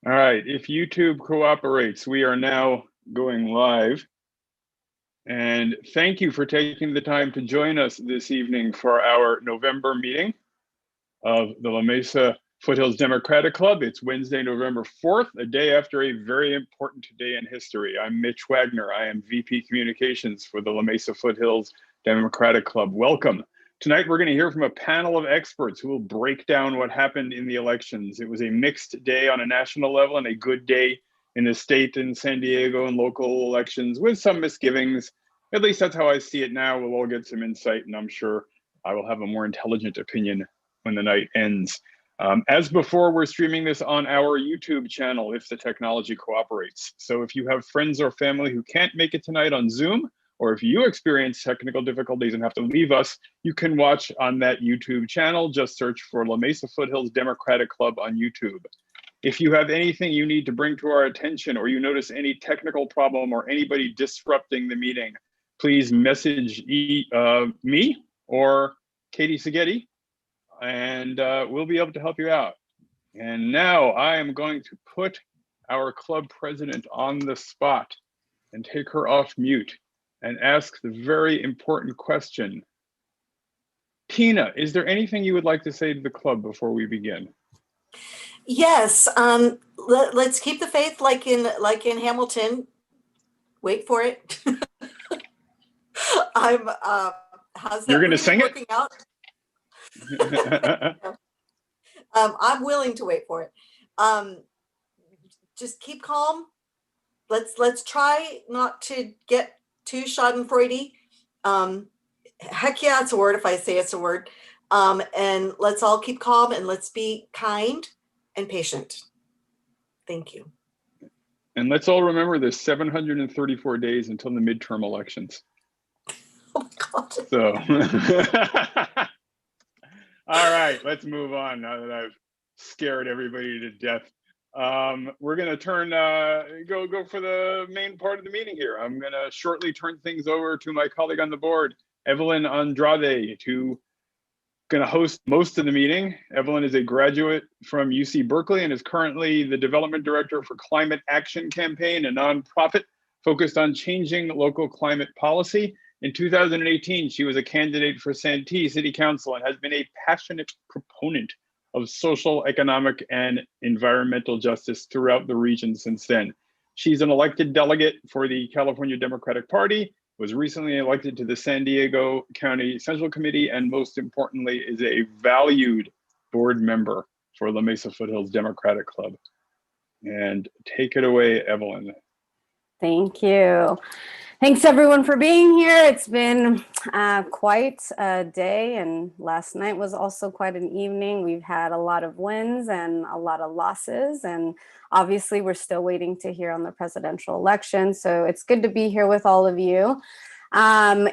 All right, if YouTube cooperates, we are now going live. And thank you for taking the time to join us this evening for our November meeting of the La Mesa Foothills Democratic Club. It's Wednesday, November 4th, a day after a very important day in history. I'm Mitch Wagner. I am VP Communications for the La Mesa Foothills Democratic Club. Welcome. Tonight, we're going to hear from a panel of experts who will break down what happened in the elections. It was a mixed day on a national level and a good day in the state and San Diego and local elections with some misgivings. At least that's how I see it now. We'll all get some insight, and I'm sure I will have a more intelligent opinion when the night ends. As before, we're streaming this on our YouTube channel if the technology cooperates. So if you have friends or family who can't make it tonight on Zoom, or if you experience technical difficulties and have to leave us, you can watch on that YouTube channel. Just search for La Mesa Foothills Democratic Club on YouTube. If you have anything you need to bring to our attention, or you notice any technical problem or anybody disrupting the meeting, please message me or Katie Seghetti, and we'll be able to help you out. And now I am going to put our club president on the spot and take her off mute and ask the very important question. Tina, is there anything you would like to say to the club before we begin? Yes, let's keep the faith like in Hamilton. Wait for it. I'm how's that? You're gonna sing working out? I'm willing to wait for it. Just keep calm. Let's try not to get too schadenfreude. Heck yeah, it's a word if I say it's a word. And let's all keep calm and let's be kind and patient. Thank you. And let's all remember there's 734 days until the midterm elections. Oh my God. So, all right, let's move on now that I've scared everybody to death. We're gonna go for the main part of the meeting here. I'm gonna shortly turn things over to my colleague on the board, Evlyn Andrade, to gonna host most of the meeting. Evlyn is a graduate from UC Berkeley and is currently the development director for Climate Action Campaign, a nonprofit focused on changing local climate policy. In 2018, she was a candidate for Santee City Council and has been a passionate proponent of social, economic, and environmental justice throughout the region since then. She's an elected delegate for the California Democratic Party, was recently elected to the San Diego County Central Committee, and most importantly, is a valued board member for La Mesa Foothills Democratic Club. And take it away, Evlyn. Thank you. Thanks everyone for being here. It's been quite a day, and last night was also quite an evening. We've had a lot of wins and a lot of losses, and obviously we're still waiting to hear on the presidential election. So it's good to be here with all of you.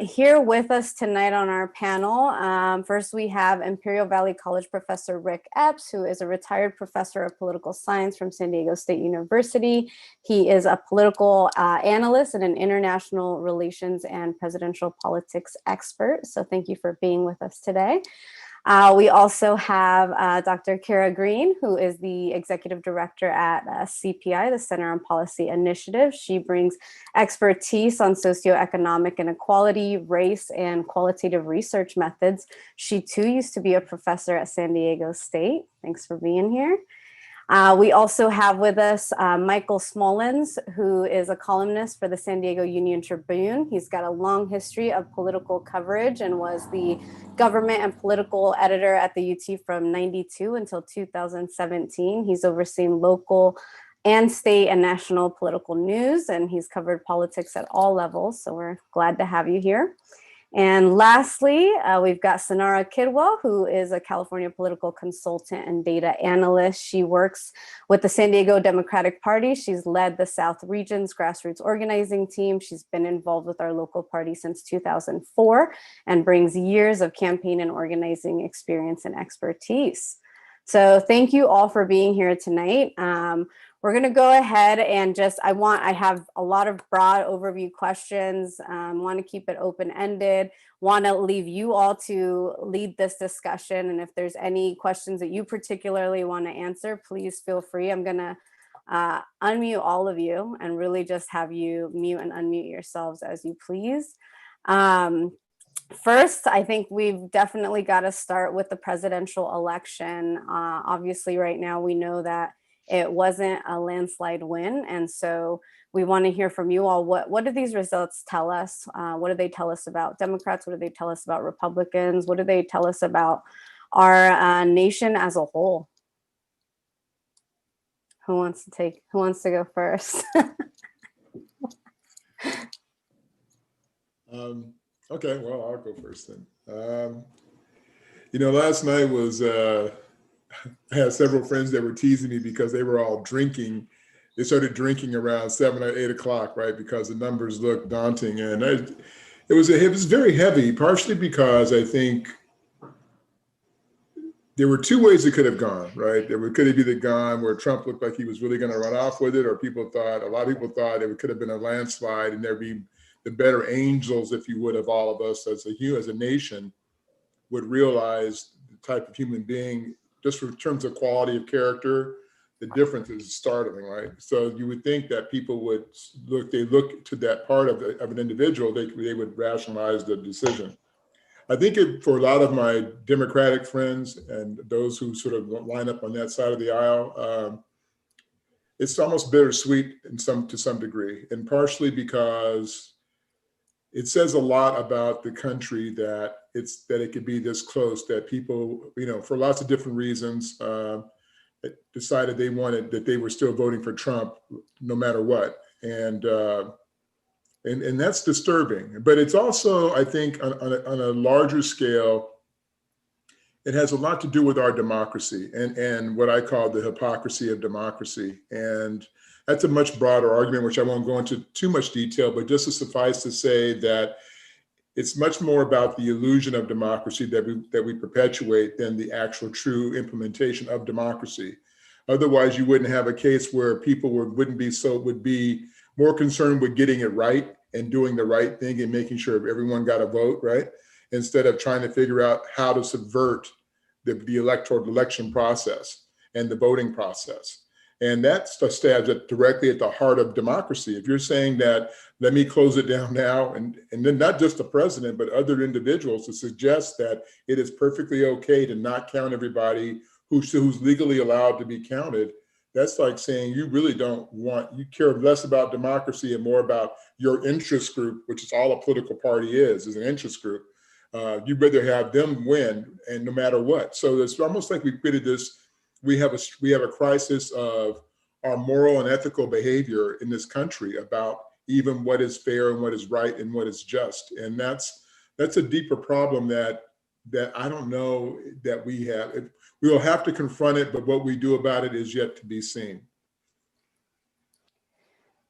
Here with us tonight on our panel, first we have Imperial Valley College professor Ric Epps, who is a retired professor of political science from San Diego State University. He is a political analyst and an international relations and presidential politics expert. So thank you for being with us today. We also have Dr. Kyra Greene, who is the executive director at CPI, the Center on Policy Initiative. She brings expertise on socioeconomic inequality, race, and qualitative research methods. She too used to be a professor at San Diego State. Thanks for being here. We also have with us Michael Smolens, who is a columnist for the San Diego Union-Tribune. He's got a long history of political coverage and was the government and political editor at the UT from '92 until 2017. He's overseen local and state and national political news, and he's covered politics at all levels. So we're glad to have you here. And lastly, we've got Cynara Kidwell, who is a California political consultant and data analyst. She works with the San Diego Democratic Party. She's led the South Region's grassroots organizing team. She's been involved with our local party since 2004 and brings years of campaign and organizing experience and expertise. So thank you all for being here tonight. We're going to go ahead and I have a lot of broad overview questions, want to keep it open-ended, want to leave you all to lead this discussion. And if there's any questions that you particularly want to answer, please feel free. I'm going to unmute all of you and really just have you mute and unmute yourselves as you please. First, I think we've definitely got to start with the presidential election. Obviously, right now we know that it wasn't a landslide win, and so we want to hear from you all. What do these results tell us? What do they tell us about Democrats? What do they tell us about Republicans? What do they tell us about our nation as a whole? Who wants to go first? Okay, well, I'll go first then. Last night was, I had several friends that were teasing me because they were all drinking. They started drinking around 7 or 8 o'clock, right? Because the numbers looked daunting. And it was very heavy, partially because I think there were two ways it could have gone, right? Could have either gone where Trump looked like he was really going to run off with it, or a lot of people thought it could have been a landslide and there'd be the better angels, if you would, of all of us as a nation would realize the type of human being, just in terms of quality of character, the difference is startling, right? So you would think that people would look to that part of an individual, they would rationalize the decision. I think for a lot of my Democratic friends and those who sort of line up on that side of the aisle, it's almost bittersweet to some degree, and partially because it says a lot about the country that it could be this close, that people, for lots of different reasons, decided that they were still voting for Trump no matter what. And that's disturbing. But it's also, I think, on a larger scale, it has a lot to do with our democracy and what I call the hypocrisy of democracy. And that's a much broader argument, which I won't go into too much detail, but just to suffice to say that it's much more about the illusion of democracy that we perpetuate than the actual true implementation of democracy. Otherwise, you wouldn't have a case where people would be more concerned with getting it right and doing the right thing and making sure everyone got a vote, right? Instead of trying to figure out how to subvert the election process and the voting process. And that stabs directly at the heart of democracy. If you're saying that, let me close it down now, and then not just the president, but other individuals to suggest that it is perfectly okay to not count everybody who's legally allowed to be counted, that's like saying you care less about democracy and more about your interest group, which is all a political party is an interest group. You'd rather have them win, and no matter what. So it's almost like we created this. We have a crisis of our moral and ethical behavior in this country about even what is fair and what is right and what is just. And that's a deeper problem that I don't know that we have. We will have to confront it, but what we do about it is yet to be seen.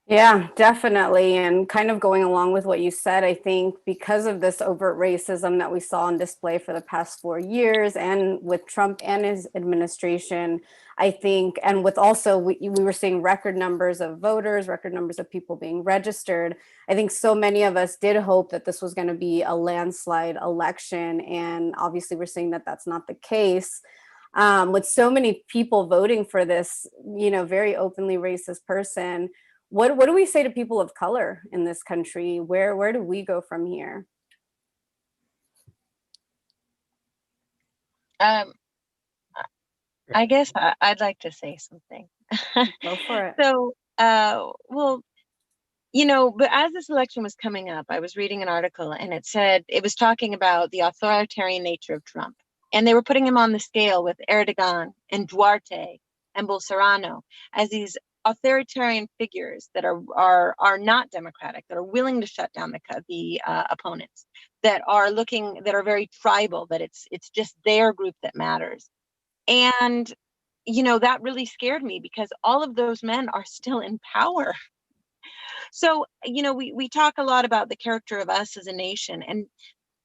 Yeah, definitely. And kind of going along with what you said, I think because of this overt racism that we saw on display for the past 4 years, and with Trump and his administration, I think, and with also, we were seeing record numbers of voters, record numbers of people being registered. I think so many of us did hope that this was going to be a landslide election. And obviously we're seeing that that's not the case. With so many people voting for this, very openly racist person, what do we say to people of color in this country? Where do we go from here? I guess I'd like to say something. Go for it. So, but as this election was coming up, I was reading an article and it was talking about the authoritarian nature of Trump. And they were putting him on the scale with Erdogan and Duarte and Bolsonaro as these authoritarian figures that are not democratic, that are willing to shut down the opponents, that are very tribal, that it's just their group that matters. And that really scared me because all of those men are still in power. So we talk a lot about the character of us as a nation, and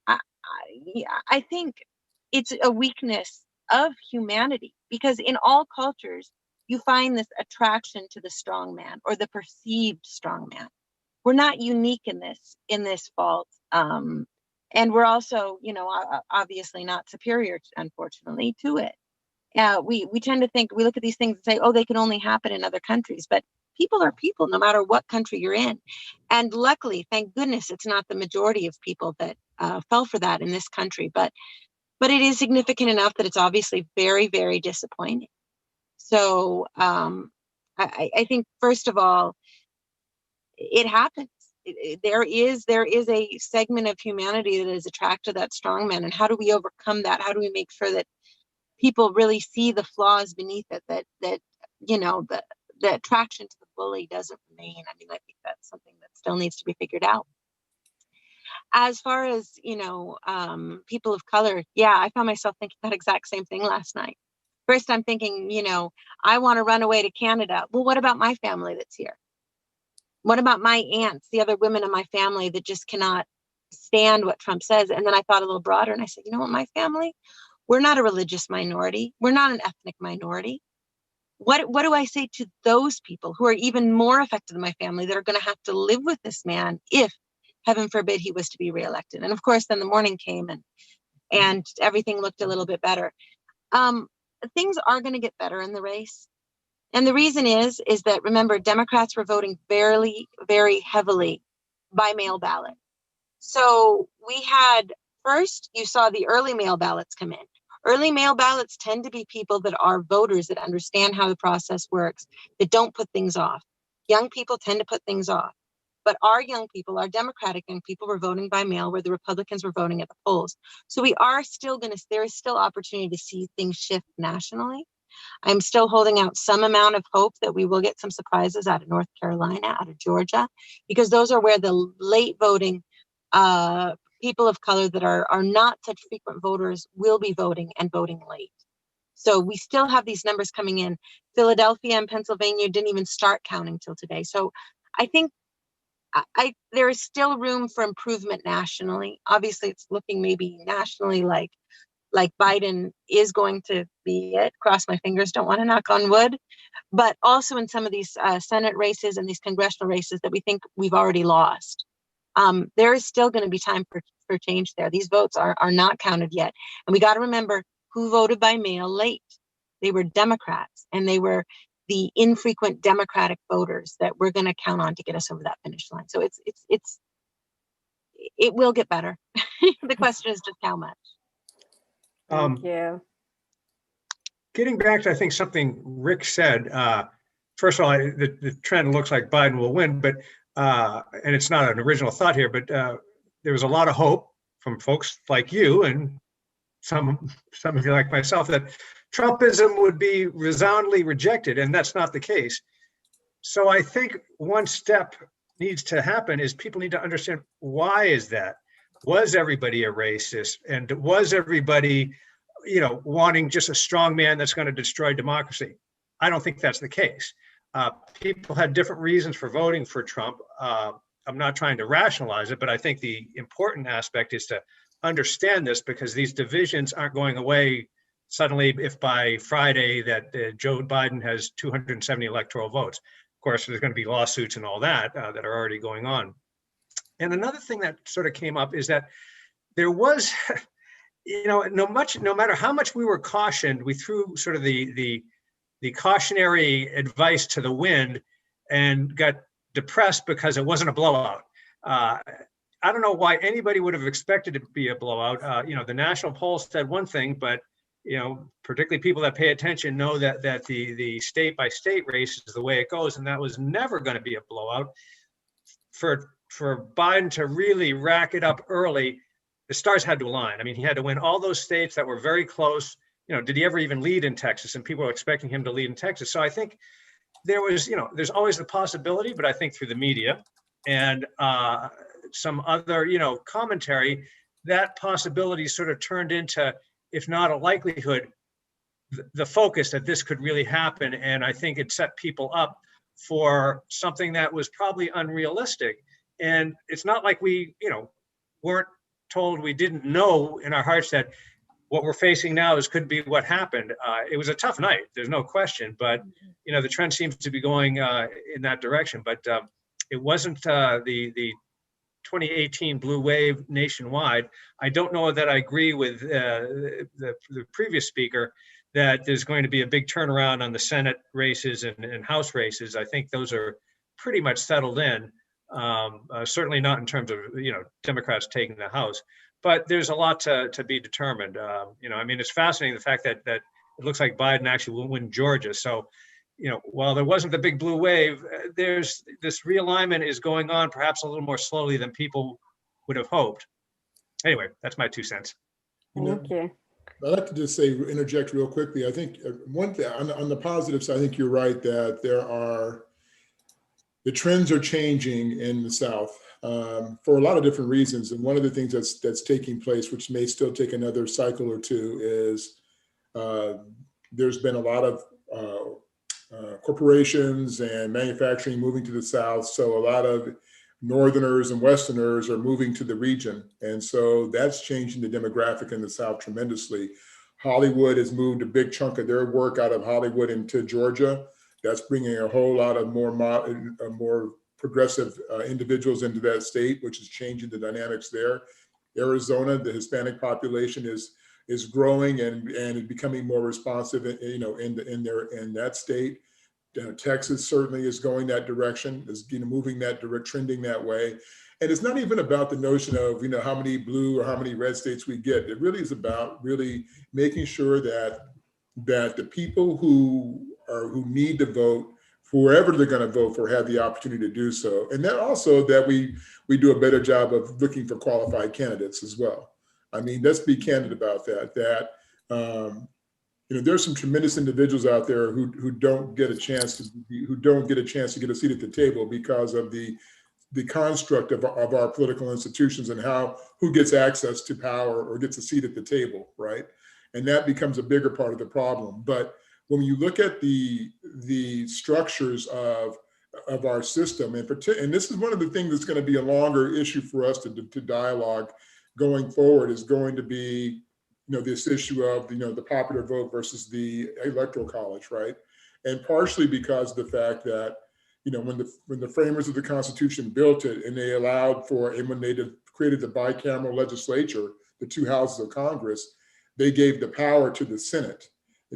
I think it's a weakness of humanity, because in all cultures you find this attraction to the strong man or the perceived strong man. We're not unique in this fault. And we're also, obviously not superior, unfortunately, to it. we tend to think, we look at these things and say, oh, they can only happen in other countries, but people are people no matter what country you're in. And luckily, thank goodness, it's not the majority of people that fell for that in this country, but it is significant enough that it's obviously very, very disappointing. So I think, first of all, it happens. There is a segment of humanity that is attracted to that strongman. And how do we overcome that? How do we make sure that people really see the flaws beneath it, that you know, the attraction to the bully doesn't remain? I mean, I think that's something that still needs to be figured out. As far as, you know, people of color, yeah, I found myself thinking that exact same thing last night. First, I'm thinking, you know, I want to run away to Canada. Well, what about my family that's here? What about my aunts, the other women in my family that just cannot stand what Trump says? And then I thought a little broader and I said, you know what, my family, we're not a religious minority. We're not an ethnic minority. What do I say to those people who are even more affected than my family, that are going to have to live with this man if, heaven forbid, he was to be reelected? And of course, then the morning came and everything looked a little bit better. Things are going to get better in the race. And the reason is that, remember, Democrats were voting very, very heavily by mail ballot. So we had, first, you saw the early mail ballots come in. Early mail ballots tend to be people that are voters, that understand how the process works, that don't put things off. Young people tend to put things off. But our young people, our Democratic young people, were voting by mail, where the Republicans were voting at the polls. So we are still there is still opportunity to see things shift nationally. I'm still holding out some amount of hope that we will get some surprises out of North Carolina, out of Georgia, because those are where the late voting people of color that are not such frequent voters will be voting, and voting late. So we still have these numbers coming in. Philadelphia and Pennsylvania didn't even start counting till today. So I think there is still room for improvement nationally. Obviously, it's looking maybe nationally like Biden is going to be it. Cross my fingers, don't want to knock on wood. But also in some of these Senate races and these congressional races that we think we've already lost. There is still going to be time for change there. These votes are not counted yet. And we got to remember who voted by mail late. They were Democrats, and they were the infrequent Democratic voters that we're going to count on to get us over that finish line. So it will get better. The question is just how much. Thank you. Getting back to, I think, something Rick said, first of all, the trend looks like Biden will win, but and it's not an original thought here, but there was a lot of hope from folks like you and some of you like myself that Trumpism would be resoundingly rejected, and that's not the case. So I think one step needs to happen is people need to understand, why is that? Was everybody a racist? And was everybody, you know, wanting just a strong man that's going to destroy democracy? I don't think that's the case. People had different reasons for voting for Trump. I'm not trying to rationalize it, but I think the important aspect is to understand this, because these divisions aren't going away suddenly if by Friday that Joe Biden has 270 electoral votes. Of course, there's going to be lawsuits and all that that are already going on. And another thing that sort of came up is that there was, you know, no matter how much we were cautioned, we threw sort of the cautionary advice to the wind and got depressed because it wasn't a blowout. I don't know why anybody would have expected it to be a blowout. You know, the national polls said one thing, but, you know, particularly people that pay attention know that the state by state race is the way it goes, and that was never going to be a blowout. For Biden to really rack it up early, the stars had to align. I mean, he had to win all those states that were very close. You know, did he ever even lead in Texas? And people were expecting him to lead in Texas. So I think there was, you know, there's always the possibility, but I think through the media and some other, you know, commentary, that possibility sort of turned into, if not a likelihood, the focus that this could really happen. And I think it set people up for something that was probably unrealistic. And it's not like we, you know, weren't told, we didn't know in our hearts that what we're facing now could be what happened. It was a tough night, there's no question, but, you know, the trend seems to be going in that direction. But it wasn't the 2018 blue wave nationwide. I don't know that I agree with the previous speaker that there's going to be a big turnaround on the Senate races and House races. I think those are pretty much settled in. Certainly not in terms of, Democrats taking the House, but there's a lot to be determined. I mean, it's fascinating the fact that it looks like Biden actually will win Georgia. So, while there wasn't the big blue wave, there's this realignment is going on perhaps a little more slowly than people would have hoped. Anyway, that's my 2 cents. Thank you. I'd like to just interject real quickly. I think one thing on the positive side, I think you're right that the trends are changing in the South for a lot of different reasons. And one of the things that's taking place, which may still take another cycle or two, is there's been a lot of corporations and manufacturing moving to the South. So a lot of Northerners and Westerners are moving to the region. And so that's changing the demographic in the South tremendously. Hollywood has moved a big chunk of their work out of Hollywood into Georgia. That's bringing a whole lot of more progressive individuals into that state, which is changing the dynamics there. Arizona, the Hispanic population is growing and becoming more responsive, in that state. Texas certainly is going that direction, is moving that trending that way. And it's not even about the notion of how many blue or how many red states we get. It really is about really making sure that the people who need to vote, whoever they're going to vote for, have the opportunity to do so. And that also that we do a better job of looking for qualified candidates as well. I mean, let's be candid about that. There's some tremendous individuals out there who don't get a chance to get a seat at the table because of the construct of our political institutions and who gets access to power or gets a seat at the table, right? And that becomes a bigger part of the problem. But when you look at the structures of our system, and this is one of the things that's going to be a longer issue for us to dialogue going forward, is going to be this issue of the popular vote versus the electoral college, right? And partially because of the fact that when the framers of the Constitution built it and they allowed for, and when they created the bicameral legislature, the two houses of Congress, they gave the power to the Senate,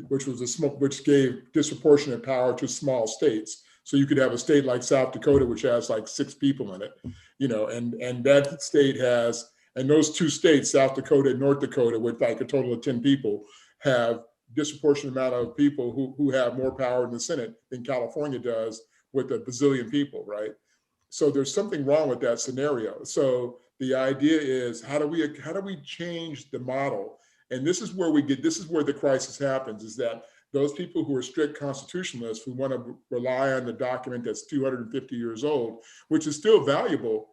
which gave disproportionate power to small states. So you could have a state like South Dakota, which has like 6 people in it, and that state has. And those 2 states, South Dakota and North Dakota, with like a total of 10 people, have disproportionate amount of people who have more power in the Senate than California does with a bazillion people, right? So there's something wrong with that scenario. So the idea is, how do we change the model? And this is where the crisis happens, is that those people who are strict constitutionalists, who want to rely on the document that's 250 years old, which is still valuable,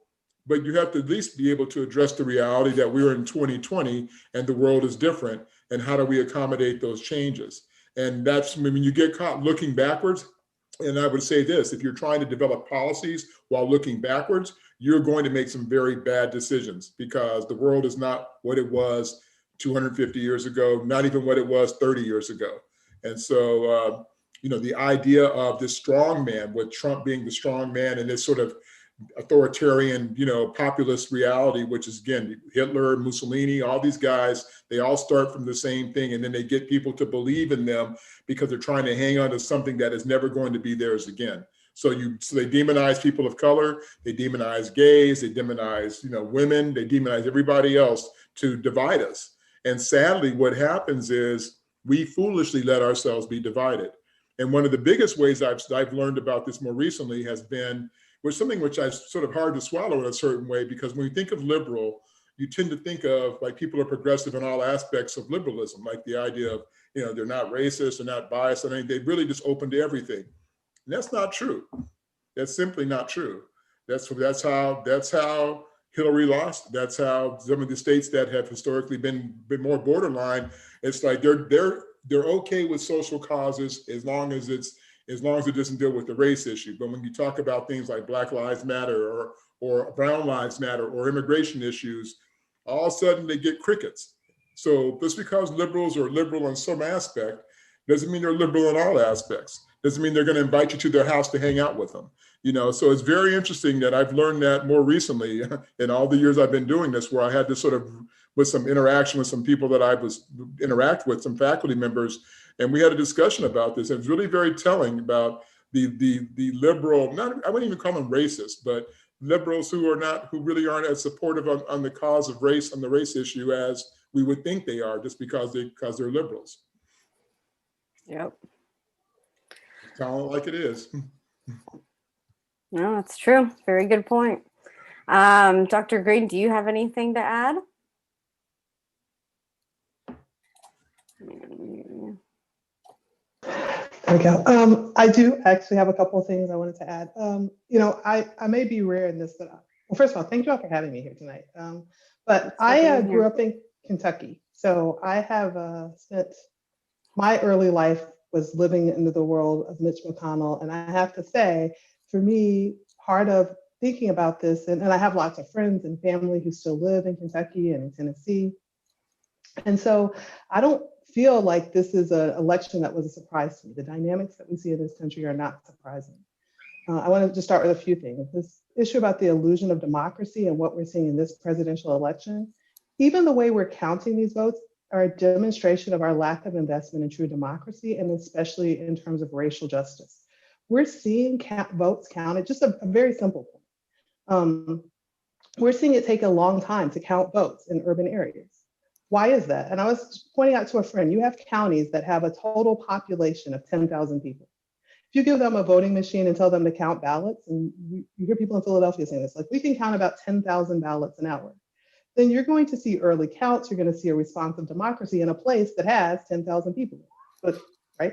but you have to at least be able to address the reality that we're in 2020 and the world is different, and how do we accommodate those changes? And that's when you get caught looking backwards. And I would say this: if you're trying to develop policies while looking backwards, you're going to make some very bad decisions, because the world is not what it was 250 years ago, not even what it was 30 years ago. And so, the idea of this strong man, with Trump being the strong man, and this sort of authoritarian, populist reality, which is, again, Hitler, Mussolini, all these guys, they all start from the same thing. And then they get people to believe in them because they're trying to hang on to something that is never going to be theirs again. So they demonize people of color, they demonize gays, they demonize, women, they demonize everybody else to divide us. And sadly, what happens is we foolishly let ourselves be divided. And one of the biggest ways I've learned about this more recently was something which I sort of hard to swallow in a certain way, because when you think of liberal, you tend to think of like people are progressive in all aspects of liberalism, like the idea of, they're not racist, they're not biased, and they really just open to everything. And that's not true. That's simply not true. That's how Hillary lost. That's how some of the states that have historically been more borderline, it's like they're okay with social causes as long as it doesn't deal with the race issue. But when you talk about things like Black Lives Matter or Brown Lives Matter or immigration issues, all of a sudden they get crickets. So just because liberals are liberal in some aspect doesn't mean they're liberal in all aspects. Doesn't mean they're going to invite you to their house to hang out with them. So it's very interesting that I've learned that more recently in all the years I've been doing this, where I had to sort of, with some interaction with some people that I was interact with, some faculty members, And we had a discussion about this. It was really very telling about the liberal, I wouldn't even call them racist, but liberals who really aren't as supportive on the cause of race, on the race issue, as we would think they are, just because they're liberals. Yep. Kind of like it is. No, that's true. Very good point. Dr. Greene, do you have anything to add? There we go. I do actually have a couple of things I wanted to add. I may be rare in this, but well, first of all, thank you all for having me here tonight. But I grew up in Kentucky, so I have spent my early life was living into the world of Mitch McConnell, and I have to say, for me, part of thinking about this, and I have lots of friends and family who still live in Kentucky and in Tennessee, and so I don't feel like this is an election that was a surprise to me. The dynamics that we see in this country are not surprising. I want to just start with a few things. This issue about the illusion of democracy and what we're seeing in this presidential election, even the way we're counting these votes are a demonstration of our lack of investment in true democracy, and especially in terms of racial justice. We're seeing votes counted, just a very simple point. We're seeing it take a long time to count votes in urban areas. Why is that? And I was pointing out to a friend, you have counties that have a total population of 10,000 people. If you give them a voting machine and tell them to count ballots, and you hear people in Philadelphia saying this, like, we can count about 10,000 ballots an hour, then you're going to see early counts, you're going to see a responsive democracy in a place that has 10,000 people, right?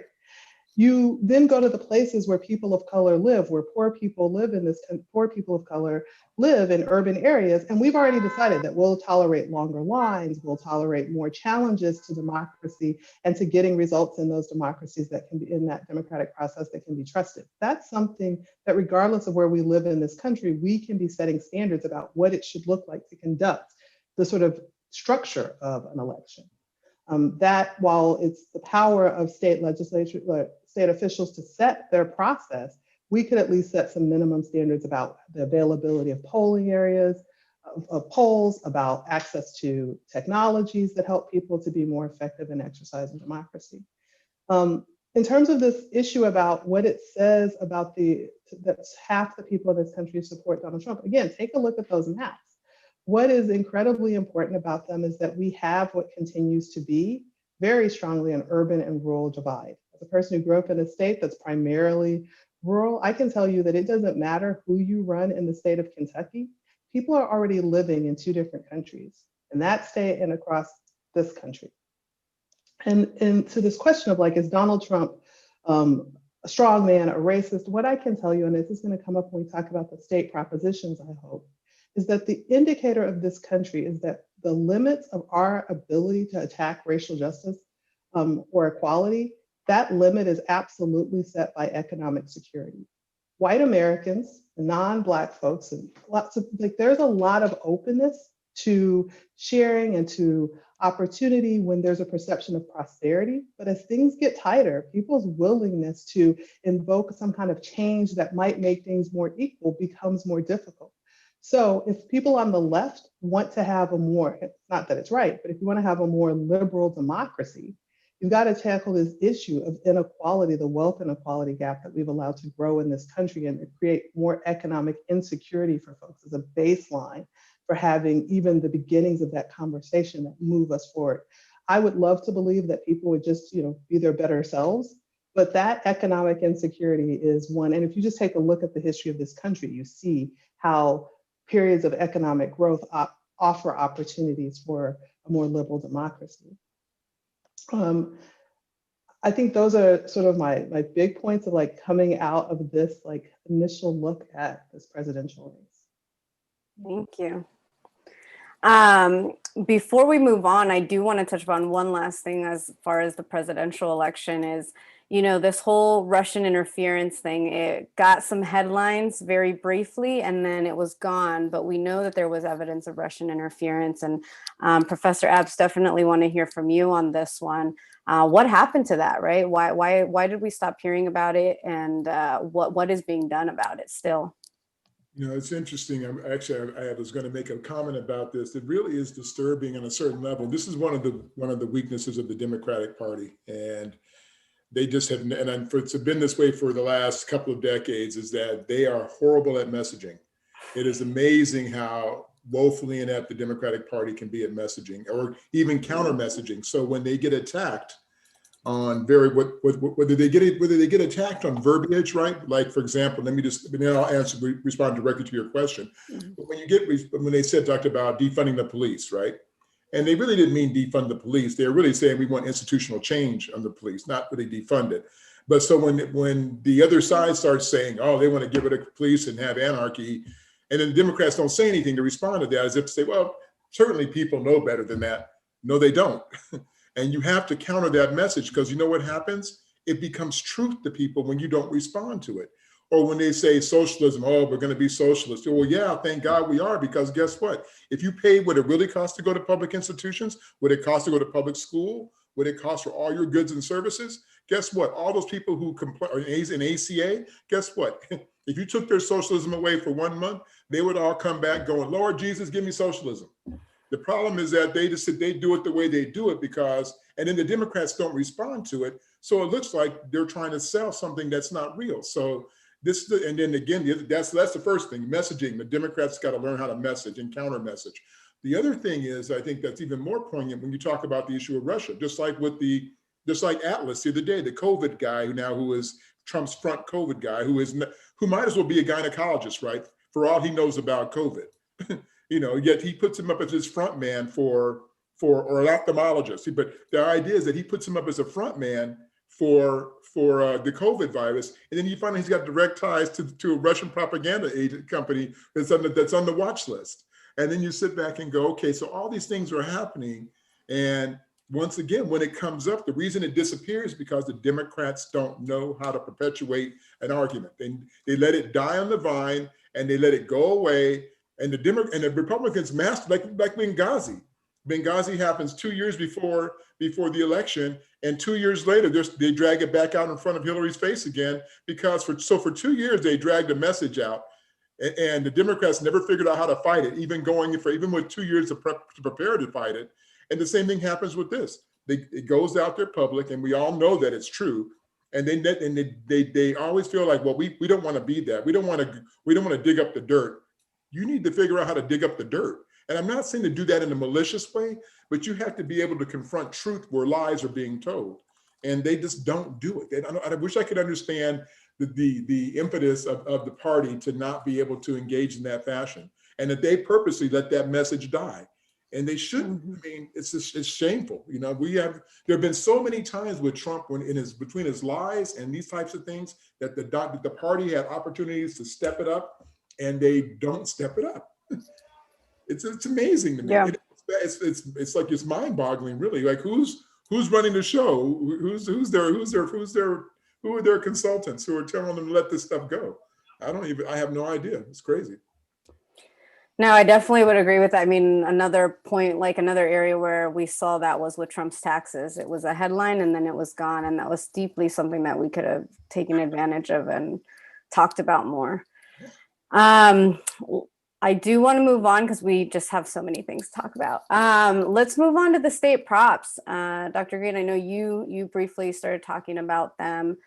You then go to the places where people of color live, where poor people of color live in urban areas. And we've already decided that we'll tolerate longer lines, we'll tolerate more challenges to democracy and to getting results in those democracies that can be in that democratic process that can be trusted. That's something that regardless of where we live in this country, we can be setting standards about what it should look like to conduct the sort of structure of an election. That while it's the power of state legislature, state officials to set their process, we could at least set some minimum standards about the availability of polling areas, of polls, about access to technologies that help people to be more effective in exercising democracy. In terms of this issue about what it says about that half the people in this country support Donald Trump, again, take a look at those maps. What is incredibly important about them is that we have what continues to be very strongly an urban and rural divide. As a person who grew up in a state that's primarily rural, I can tell you that it doesn't matter who you run in the state of Kentucky. People are already living in two different countries, in that state and across this country. And to this question of, like, is Donald Trump a strong man, a racist? What I can tell you, and this is going to come up when we talk about the state propositions, I hope, is that the indicator of this country is that the limits of our ability to attack racial justice or equality, that limit is absolutely set by economic security. White Americans, non-Black folks, and there's a lot of openness to sharing and to opportunity when there's a perception of prosperity. But as things get tighter, people's willingness to invoke some kind of change that might make things more equal becomes more difficult. So if people on the left want to have a more, not that it's right, but if you want to have a more liberal democracy, you've got to tackle this issue of inequality, the wealth inequality gap that we've allowed to grow in this country, and to create more economic insecurity for folks as a baseline for having even the beginnings of that conversation that move us forward. I would love to believe that people would just, be their better selves, but that economic insecurity is one. And if you just take a look at the history of this country, you see how periods of economic growth offer opportunities for a more liberal democracy. I think those are sort of my big points of, like, coming out of this, like, initial look at this presidential race. Thank you. Before we move on, I do want to touch upon one last thing as far as the presidential election is, this whole Russian interference thing. It got some headlines very briefly and then it was gone, but we know that there was evidence of Russian interference. And Professor Epps, definitely want to hear from you on this one. What happened to that, right? Why did we stop hearing about it, and what is being done about it still? It's interesting. I was going to make a comment about this. It really is disturbing on a certain level. This is one of the weaknesses of the Democratic Party, and They just have, and it's been this way for the last couple of decades, is that they are horrible at messaging. It is amazing how woefully inept the Democratic Party can be at messaging, or even counter messaging. So when they get attacked on whether they get attacked on verbiage, right? Like, for example, then I'll respond directly to your question. But when they talked about defunding the police, right? And they really didn't mean defund the police. They're really saying we want institutional change on the police, not really defund it. But so when the other side starts saying, oh, they want to get rid of the police and have anarchy, and then the Democrats don't say anything to respond to that, as if to say, well, certainly people know better than that. No, they don't. And you have to counter that message, because you know what happens? It becomes truth to people when you don't respond to it. Or when they say socialism, oh, we're going to be socialist. Well, yeah, thank God we are, because guess what? If you pay what it really costs to go to public institutions, what it costs to go to public school, what it costs for all your goods and services, guess what? All those people who complain in ACA, guess what? If you took their socialism away for 1 month, they would all come back going, Lord Jesus, give me socialism. The problem is that they do it the way they do it and then the Democrats don't respond to it. So it looks like they're trying to sell something that's not real. So and then again, that's the first thing, messaging. The Democrats got to learn how to message and counter message. The other thing is, I think that's even more poignant when you talk about the issue of Russia, just like Atlas the other day, the COVID guy who is Trump's front COVID guy, who might as well be a gynecologist, right? For all he knows about COVID, yet he puts him up as his front man or an ophthalmologist. But the idea is that he puts him up as a front man for the COVID virus, and then you find he's got direct ties to a Russian propaganda agent company that's on the watch list. And then you sit back and go, okay, so all these things are happening, and once again, when it comes up, the reason it disappears is because the Democrats don't know how to perpetuate an argument. They let it die on the vine, and they let it go away. And the Republicans master, like Benghazi. Benghazi happens 2 years before the election, and 2 years later, they drag it back out in front of Hillary's face again, because for 2 years they dragged a message out, and the Democrats never figured out how to fight it, even with 2 years to prepare to fight it. And the same thing happens with this. It goes out there public, and we all know that it's true. And they always feel like, well, we don't want to be that. We don't want to dig up the dirt. You need to figure out how to dig up the dirt. And I'm not saying to do that in a malicious way, but you have to be able to confront truth where lies are being told. And they just don't do it. I wish I could understand the impetus of the party to not be able to engage in that fashion, and that they purposely let that message die. And they shouldn't. I mean, it's shameful. There have been so many times with Trump between his lies and these types of things that the party had opportunities to step it up, and they don't step it up. It's amazing to me. Yeah. It's like, it's mind-boggling, really. Like, who's running the show? Who are their consultants who are telling them to let this stuff go? I have no idea. It's crazy. No, I definitely would agree with that. I mean, another point, like another area where we saw that was with Trump's taxes. It was a headline and then it was gone. And that was deeply something that we could have taken advantage of and talked about more. I do want to move on because we just have so many things to talk about. Let's move on to the state props. Dr. Greene, I know you briefly started talking about them.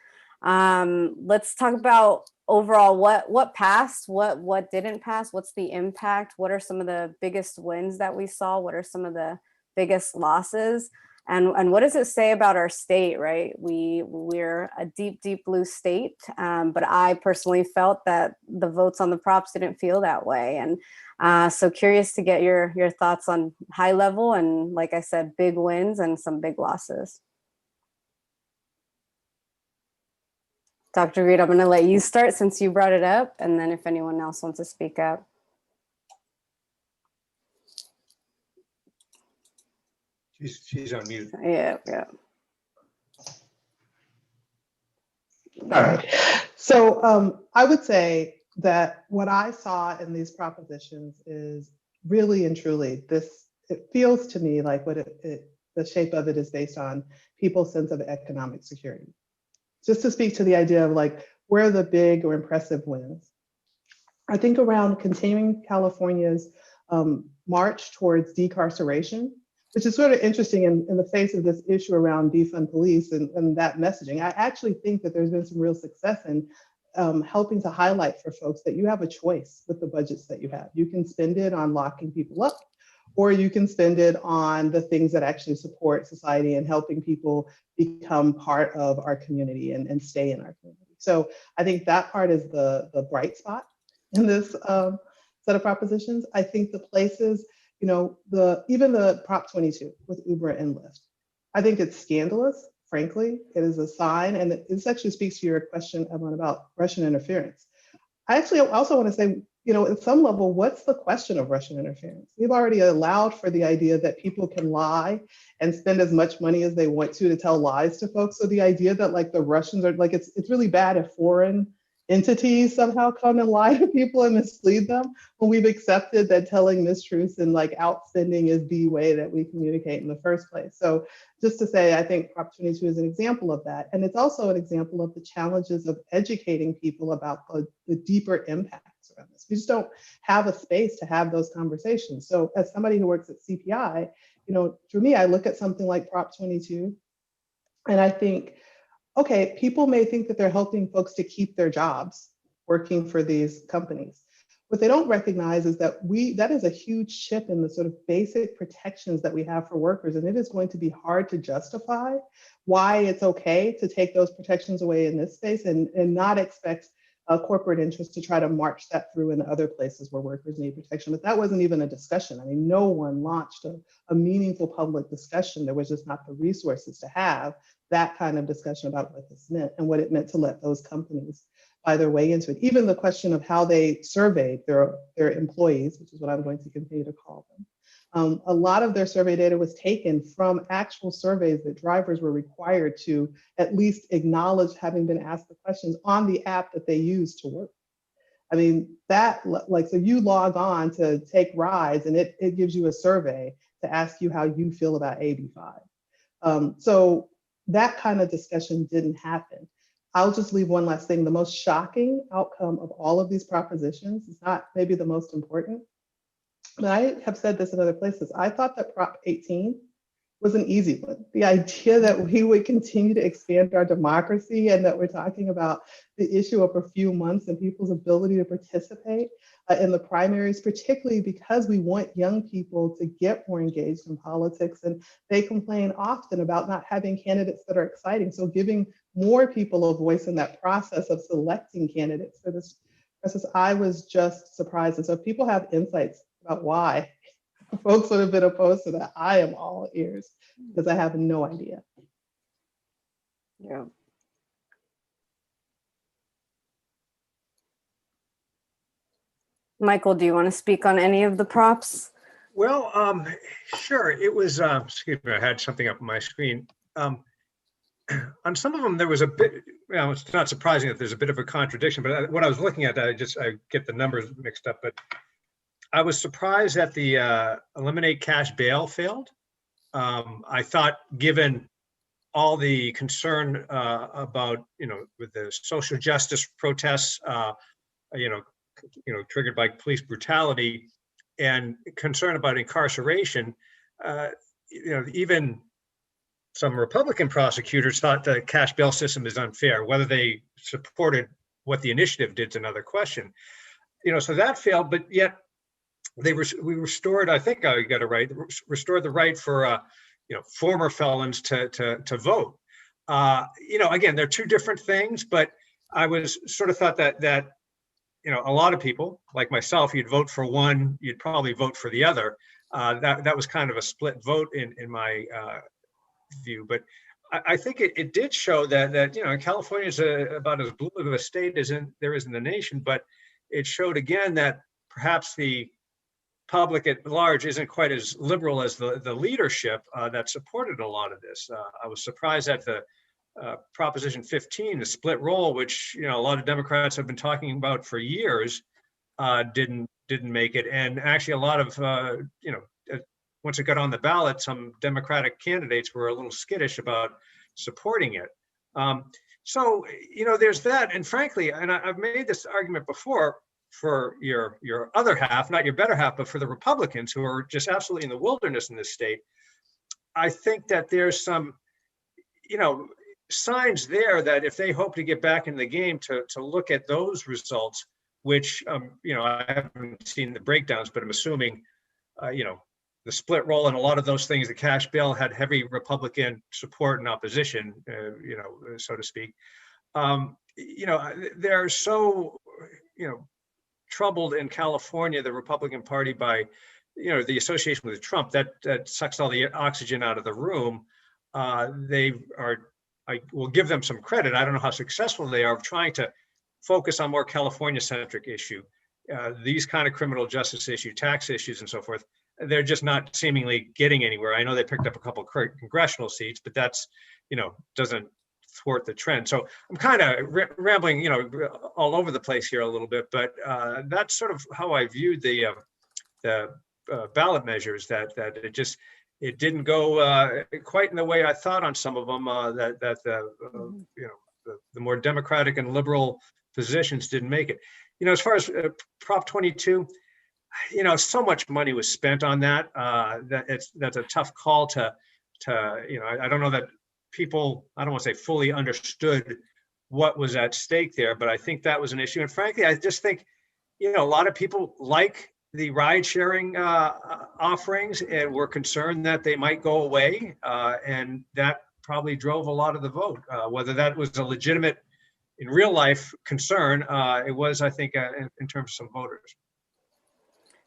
Let's talk about overall what passed, what didn't pass, what's the impact, what are some of the biggest wins that we saw, what are some of the biggest losses, and what does it say about our state, right? We're a deep blue state, but I personally felt that the votes on the props didn't feel that way, and so curious to get your thoughts on high level and, like I said, big wins and some big losses. Dr. Reed, I'm going to let you start since you brought it up, and then if anyone else wants to speak up. She's on mute. Yeah. All right. So I would say that what I saw in these propositions is really and truly it feels to me like the shape of it is based on people's sense of economic security. Just to speak to the idea of like, where are the big or impressive wins? I think around continuing California's march towards decarceration, which is sort of interesting in the face of this issue around defund police and that messaging. I actually think that there's been some real success in helping to highlight for folks that you have a choice with the budgets that you have. You can spend it on locking people up, or you can spend it on the things that actually support society and helping people become part of our community and stay in our community. So I think that part is the bright spot in this set of propositions. I think the places, even the Prop 22 with Uber and Lyft, I think it's scandalous, frankly. It is a sign, and this actually speaks to your question, Evlyn, about Russian interference. I actually also want to say, at some level, what's the question of Russian interference? We've already allowed for the idea that people can lie and spend as much money as they want to tell lies to folks. So the idea that like the Russians are like, it's really bad if foreign entities somehow come and lie to people and mislead them, when we've accepted that telling mistruths and like outspending is the way that we communicate in the first place. So just to say, I think Prop 22 is an example of that. And it's also an example of the challenges of educating people about the deeper impacts around this. We just don't have a space to have those conversations. So as somebody who works at CPI, for me, I look at something like Prop 22 and I think, okay, people may think that they're helping folks to keep their jobs working for these companies. What they don't recognize is that that is a huge chip in the sort of basic protections that we have for workers. And it is going to be hard to justify why it's okay to take those protections away in this space and not expect corporate interests to try to march that through in other places where workers need protection. But that wasn't even a discussion. I mean, no one launched a meaningful public discussion. There was just not the resources to have that kind of discussion about what this meant and what it meant to let those companies buy their way into it. Even the question of how they surveyed their employees, which is what I'm going to continue to call them. A lot of their survey data was taken from actual surveys that drivers were required to at least acknowledge having been asked the questions on the app that they use to work. I mean, so you log on to take rides and it gives you a survey to ask you how you feel about AB5. So that kind of discussion didn't happen. I'll just leave one last thing. The most shocking outcome of all of these propositions is not maybe the most important, but I have said this in other places. I thought that Prop 18 was an easy one. The idea that we would continue to expand our democracy and that we're talking about the issue of a few months and people's ability to participate in the primaries, particularly because we want young people to get more engaged in politics. And they complain often about not having candidates that are exciting. So giving more people a voice in that process of selecting candidates for this process, I was just surprised. And so if people have insights about why folks would have been opposed to that, I am all ears because I have no idea. Yeah. Michael, do you want to speak on any of the props? Well, sure. It was, excuse me, I had something up on my screen. On some of them, there was a bit, it's not surprising that there's a bit of a contradiction, but what I was looking at, I get the numbers mixed up, but I was surprised that the eliminate cash bail failed. I thought, given all the concern about, with the social justice protests, triggered by police brutality and concern about incarceration, even some Republican prosecutors thought the cash bail system is unfair. Whether they supported what the initiative did is another question. So that failed, but yet we restored, I think I got it right, restored the right for former felons to vote. Again, they're two different things, but I was sort of thought that a lot of people like myself, you'd vote for one, you'd probably vote for the other. That was kind of a split vote in my view, but I think it did show that California is about as blue of a state as there is in the nation, but it showed again that perhaps the public at large isn't quite as liberal as the leadership that supported a lot of this. I was surprised at the Proposition 15, the split roll, which a lot of Democrats have been talking about for years, didn't make it, and actually a lot of once it got on the ballot, some Democratic candidates were a little skittish about supporting it. So there's that, and frankly, and I've made this argument before for your other half, not your better half, but for the Republicans who are just absolutely in the wilderness in this state. I think that there's some, signs there that if they hope to get back in the game, to look at those results, which, I haven't seen the breakdowns, but I'm assuming, the split roll and a lot of those things, the cash bail had heavy Republican support and opposition, so to speak. They're so, troubled in California, the Republican Party, by, the association with Trump that sucks all the oxygen out of the room. I will give them some credit. I don't know how successful they are of trying to focus on more California-centric issue. These kind of criminal justice issue, tax issues and so forth, they're just not seemingly getting anywhere. I know they picked up a couple of congressional seats, but that's, doesn't thwart the trend. So I'm kind of rambling, all over the place here a little bit, but that's sort of how I viewed the ballot measures, that it didn't go quite in the way I thought on some of them, the more Democratic and liberal positions didn't make it. As far as Prop 22, so much money was spent on that. That's a tough call to I don't know that people, I don't want to say fully understood what was at stake there, but I think that was an issue. And frankly, I just think, a lot of people like the ride sharing offerings and were concerned that they might go away. And that probably drove a lot of the vote. Whether that was a legitimate, in real life concern, it was, I think, in terms of some voters.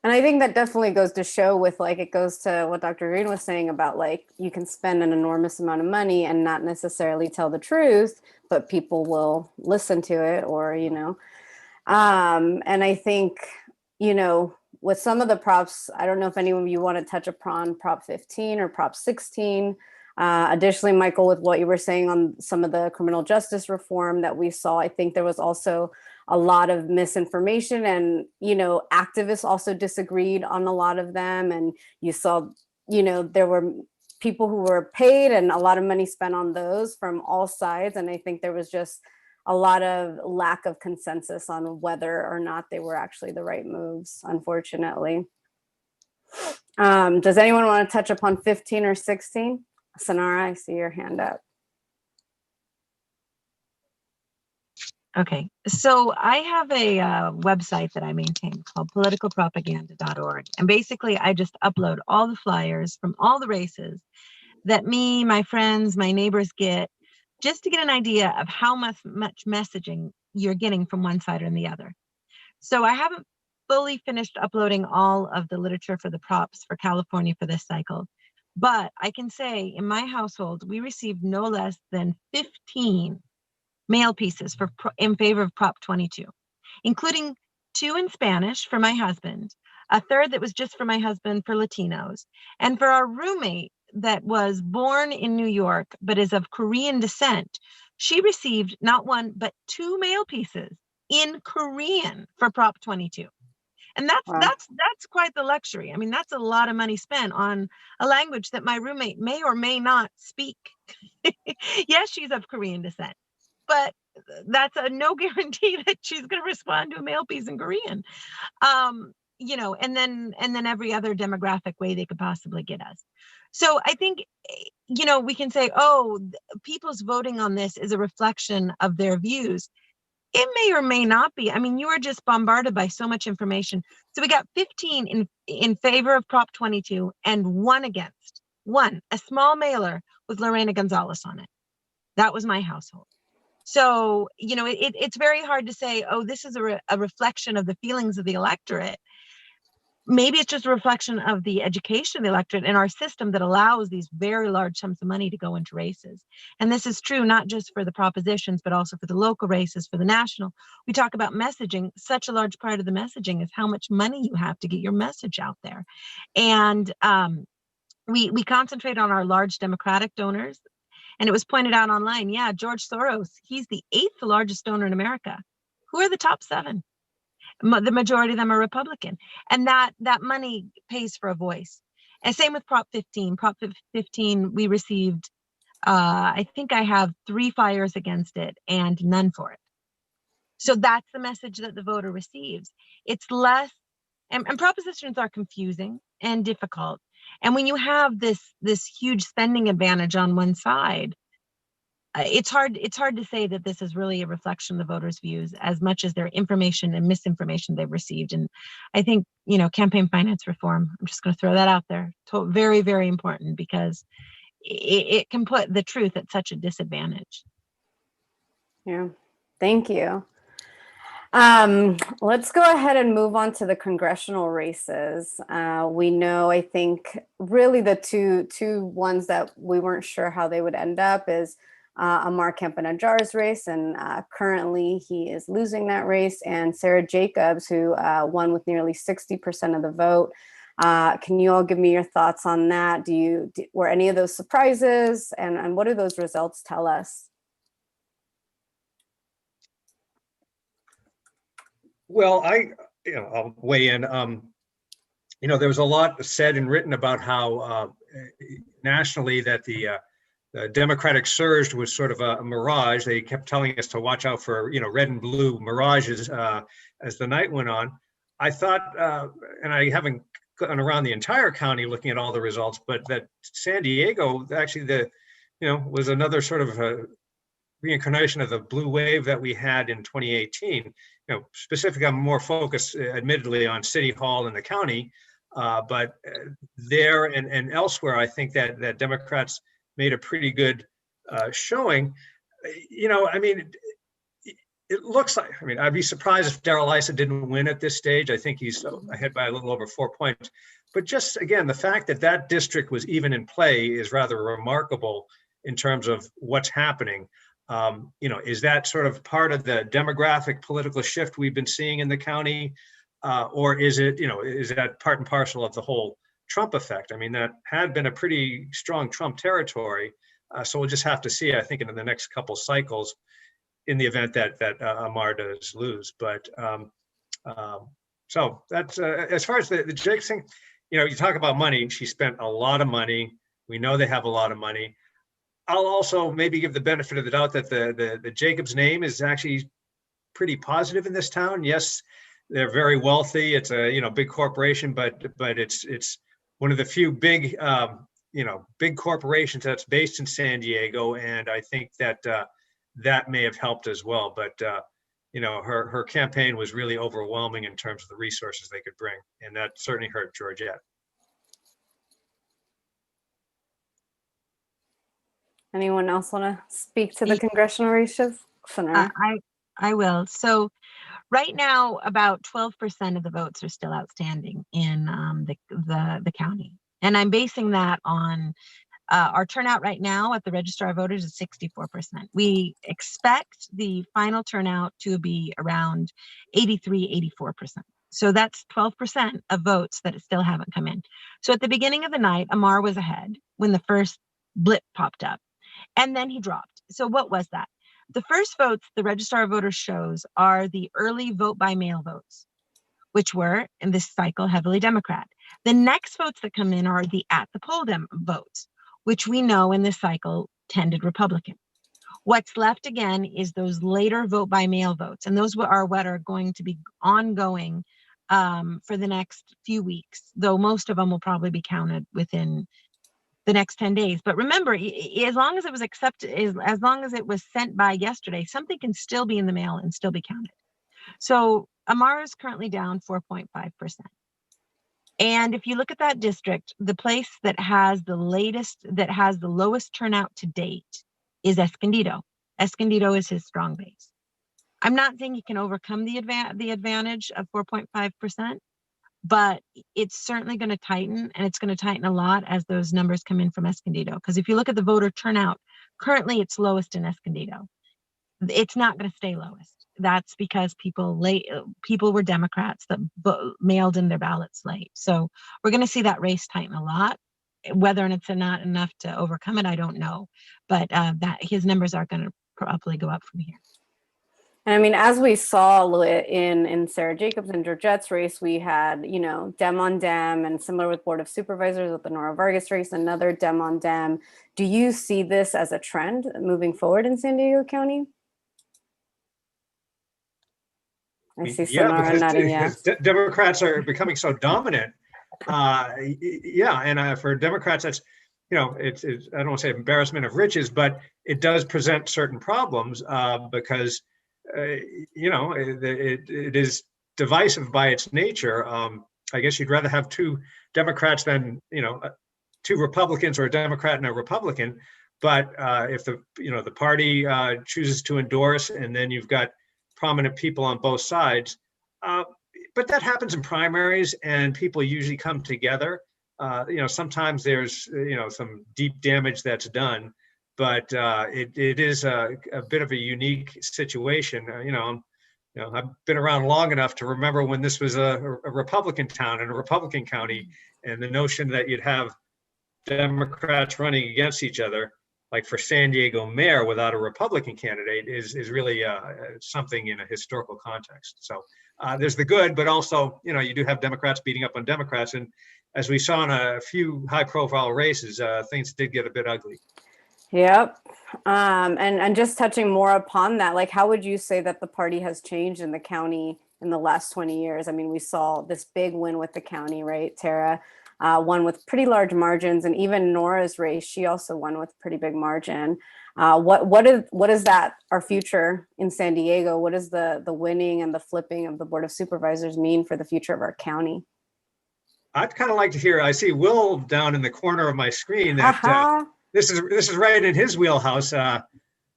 And I think that definitely goes to show with, it goes to what Dr. Greene was saying about, you can spend an enormous amount of money and not necessarily tell the truth, but people will listen to it, or, and I think, with some of the props, I don't know if any of you want to touch upon Prop 15 or Prop 16. Additionally, Michael, with what you were saying on some of the criminal justice reform that we saw, I think there was also a lot of misinformation, and, activists also disagreed on a lot of them. And you saw, there were people who were paid and a lot of money spent on those from all sides. And I think there was just a lot of lack of consensus on whether or not they were actually the right moves, unfortunately. Does anyone want to touch upon 15 or 16? Cynara, I see your hand up. Okay, so I have a website that I maintain called politicalpropaganda.org. And basically, I just upload all the flyers from all the races that me, my friends, my neighbors get, just to get an idea of how much messaging you're getting from one side or the other. So I haven't fully finished uploading all of the literature for the props for California for this cycle. But I can say in my household, we received no less than 15 mail pieces in favor of Prop 22, including 2 in Spanish for my husband, a third that was just for my husband for Latinos, and for our roommate that was born in New York but is of Korean descent. She received not 1 but 2 mail pieces in Korean for Prop 22. And that's quite the luxury. I mean, that's a lot of money spent on a language that my roommate may or may not speak. Yes, she's of Korean descent, but that's a no guarantee that she's going to respond to a mail piece in Korean. And then every other demographic way they could possibly get us. So I think, we can say, people's voting on this is a reflection of their views. It may or may not be. I mean, you are just bombarded by so much information. So we got 15 in favor of Prop 22 and 1 against. 1, a small mailer with Lorena Gonzalez on it. That was my household. So, it's very hard to say, this is a reflection of the feelings of the electorate. Maybe it's just a reflection of the education of the electorate in our system that allows these very large sums of money to go into races. And this is true not just for the propositions, but also for the local races, for the national. We talk about messaging. Such a large part of the messaging is how much money you have to get your message out there. And we concentrate on our large Democratic donors. And it was pointed out online, George Soros, he's the 8th largest donor in America. Who are the top 7? The majority of them are Republican. And that money pays for a voice. And same with Prop 15. Prop 15, we received, I think I have 3 flyers against it and none for it. So that's the message that the voter receives. It's less, and propositions are confusing and difficult. And when you have this huge spending advantage on one side, it's hard to say that this is really a reflection of the voters' views as much as their information and misinformation they've received. And I think, campaign finance reform, I'm just going to throw that out there, very, very important, because it can put the truth at such a disadvantage. Yeah, thank you. Let's go ahead and move on to the congressional races. We know, I think, really the two ones that we weren't sure how they would end up is Amar Kemp-Najjar's race, and currently he is losing that race, and Sarah Jacobs, who won with nearly 60% of the vote. Can you all give me your thoughts on that? Were any of those surprises, and what do those results tell us? Well, I'll weigh in. There was a lot said and written about how nationally that the Democratic surge was sort of a mirage. They kept telling us to watch out for, red and blue mirages as the night went on. I thought, and I haven't gone around the entire county looking at all the results, but that San Diego actually was another sort of a reincarnation of the blue wave that we had in 2018. Specifically, I'm more focused, admittedly, on City Hall and the county, but there and elsewhere, I think that Democrats made a pretty good showing. It looks like, I'd be surprised if Darrell Issa didn't win at this stage. I think he's ahead by a little over 4 points. But just, again, the fact that district was even in play is rather remarkable in terms of what's happening. Is that sort of part of the demographic political shift we've been seeing in the county? Or is it, is that part and parcel of the whole Trump effect? That had been a pretty strong Trump territory. So we'll just have to see, I think, in the next couple cycles in the event that Amar does lose. But so that's, as far as the Jake thing, you talk about money. She spent a lot of money. We know they have a lot of money. I'll also maybe give the benefit of the doubt that the Jacobs name is actually pretty positive in this town. Yes, they're very wealthy. It's a big corporation, but it's one of the few big big corporations that's based in San Diego, and I think that that may have helped as well. But her campaign was really overwhelming in terms of the resources they could bring, and that certainly hurt Georgette. Anyone else want to speak to the congressional races? I will. So right now, about 12% of the votes are still outstanding in the county. And I'm basing that on our turnout right now at the Register of Voters is 64%. We expect the final turnout to be around 83, 84%. So that's 12% of votes that still haven't come in. So at the beginning of the night, Amar was ahead when the first blip popped up. And then he dropped. So what was that? The first votes the Registrar of Voters shows are the early vote by mail votes, which were, in this cycle, heavily Democrat. The next votes that come in are the at the poll votes, which we know in this cycle tended Republican. What's left again is those later vote by mail votes. And those are what are going to be ongoing for the next few weeks, though most of them will probably be counted within the next 10 days. But remember, as long as it was accepted, as long as it was sent by yesterday, something can still be in the mail and still be counted. So Amar is currently down 4.5%. And if you look at that district, the place that has the lowest turnout to date is Escondido. Escondido is his strong base. I'm not saying he can overcome the advantage of 4.5%, but it's certainly going to tighten, and it's going to tighten a lot as those numbers come in from Escondido. Because if you look at the voter turnout, currently it's lowest in Escondido. It's not going to stay lowest. That's because people were Democrats that mailed in their ballots late. So we're going to see that race tighten a lot. Whether it's not enough to overcome it, I don't know. But that his numbers are going to probably go up from here. And as we saw in Sarah Jacobs and Georgette's race, we had, Dem on Dem, and similar with Board of Supervisors with the Nora Vargas race, another Dem on Dem. Do you see this as a trend moving forward in San Diego County? I see Cynara nodding yes. Democrats are becoming so dominant. Yeah, and for Democrats, that's, it's I don't want to say embarrassment of riches, but it does present certain problems because it is divisive by its nature. I guess you'd rather have two Democrats than two Republicans, or a Democrat and a Republican. But if the party chooses to endorse, and then you've got prominent people on both sides, but that happens in primaries, and people usually come together. Sometimes there's some deep damage that's done, but it is a bit of a unique situation. I've been around long enough to remember when this was a Republican town and a Republican county, and the notion that you'd have Democrats running against each other, like for San Diego mayor without a Republican candidate, is really something in a historical context. So there's the good, but also, you do have Democrats beating up on Democrats. And as we saw in a few high profile races, things did get a bit ugly. Yep. And just touching more upon that, like, how would you say that the party has changed in the county in the last 20 years? I mean, we saw this big win with the county, right, Tara? Won with pretty large margins, and even Nora's race, she also won with pretty big margin. What is that, our future in San Diego? What does the winning and the flipping of the Board of Supervisors mean for the future of our county? I'd kind of like to hear, I see Will down in the corner of my screen, that this is right in his wheelhouse. Why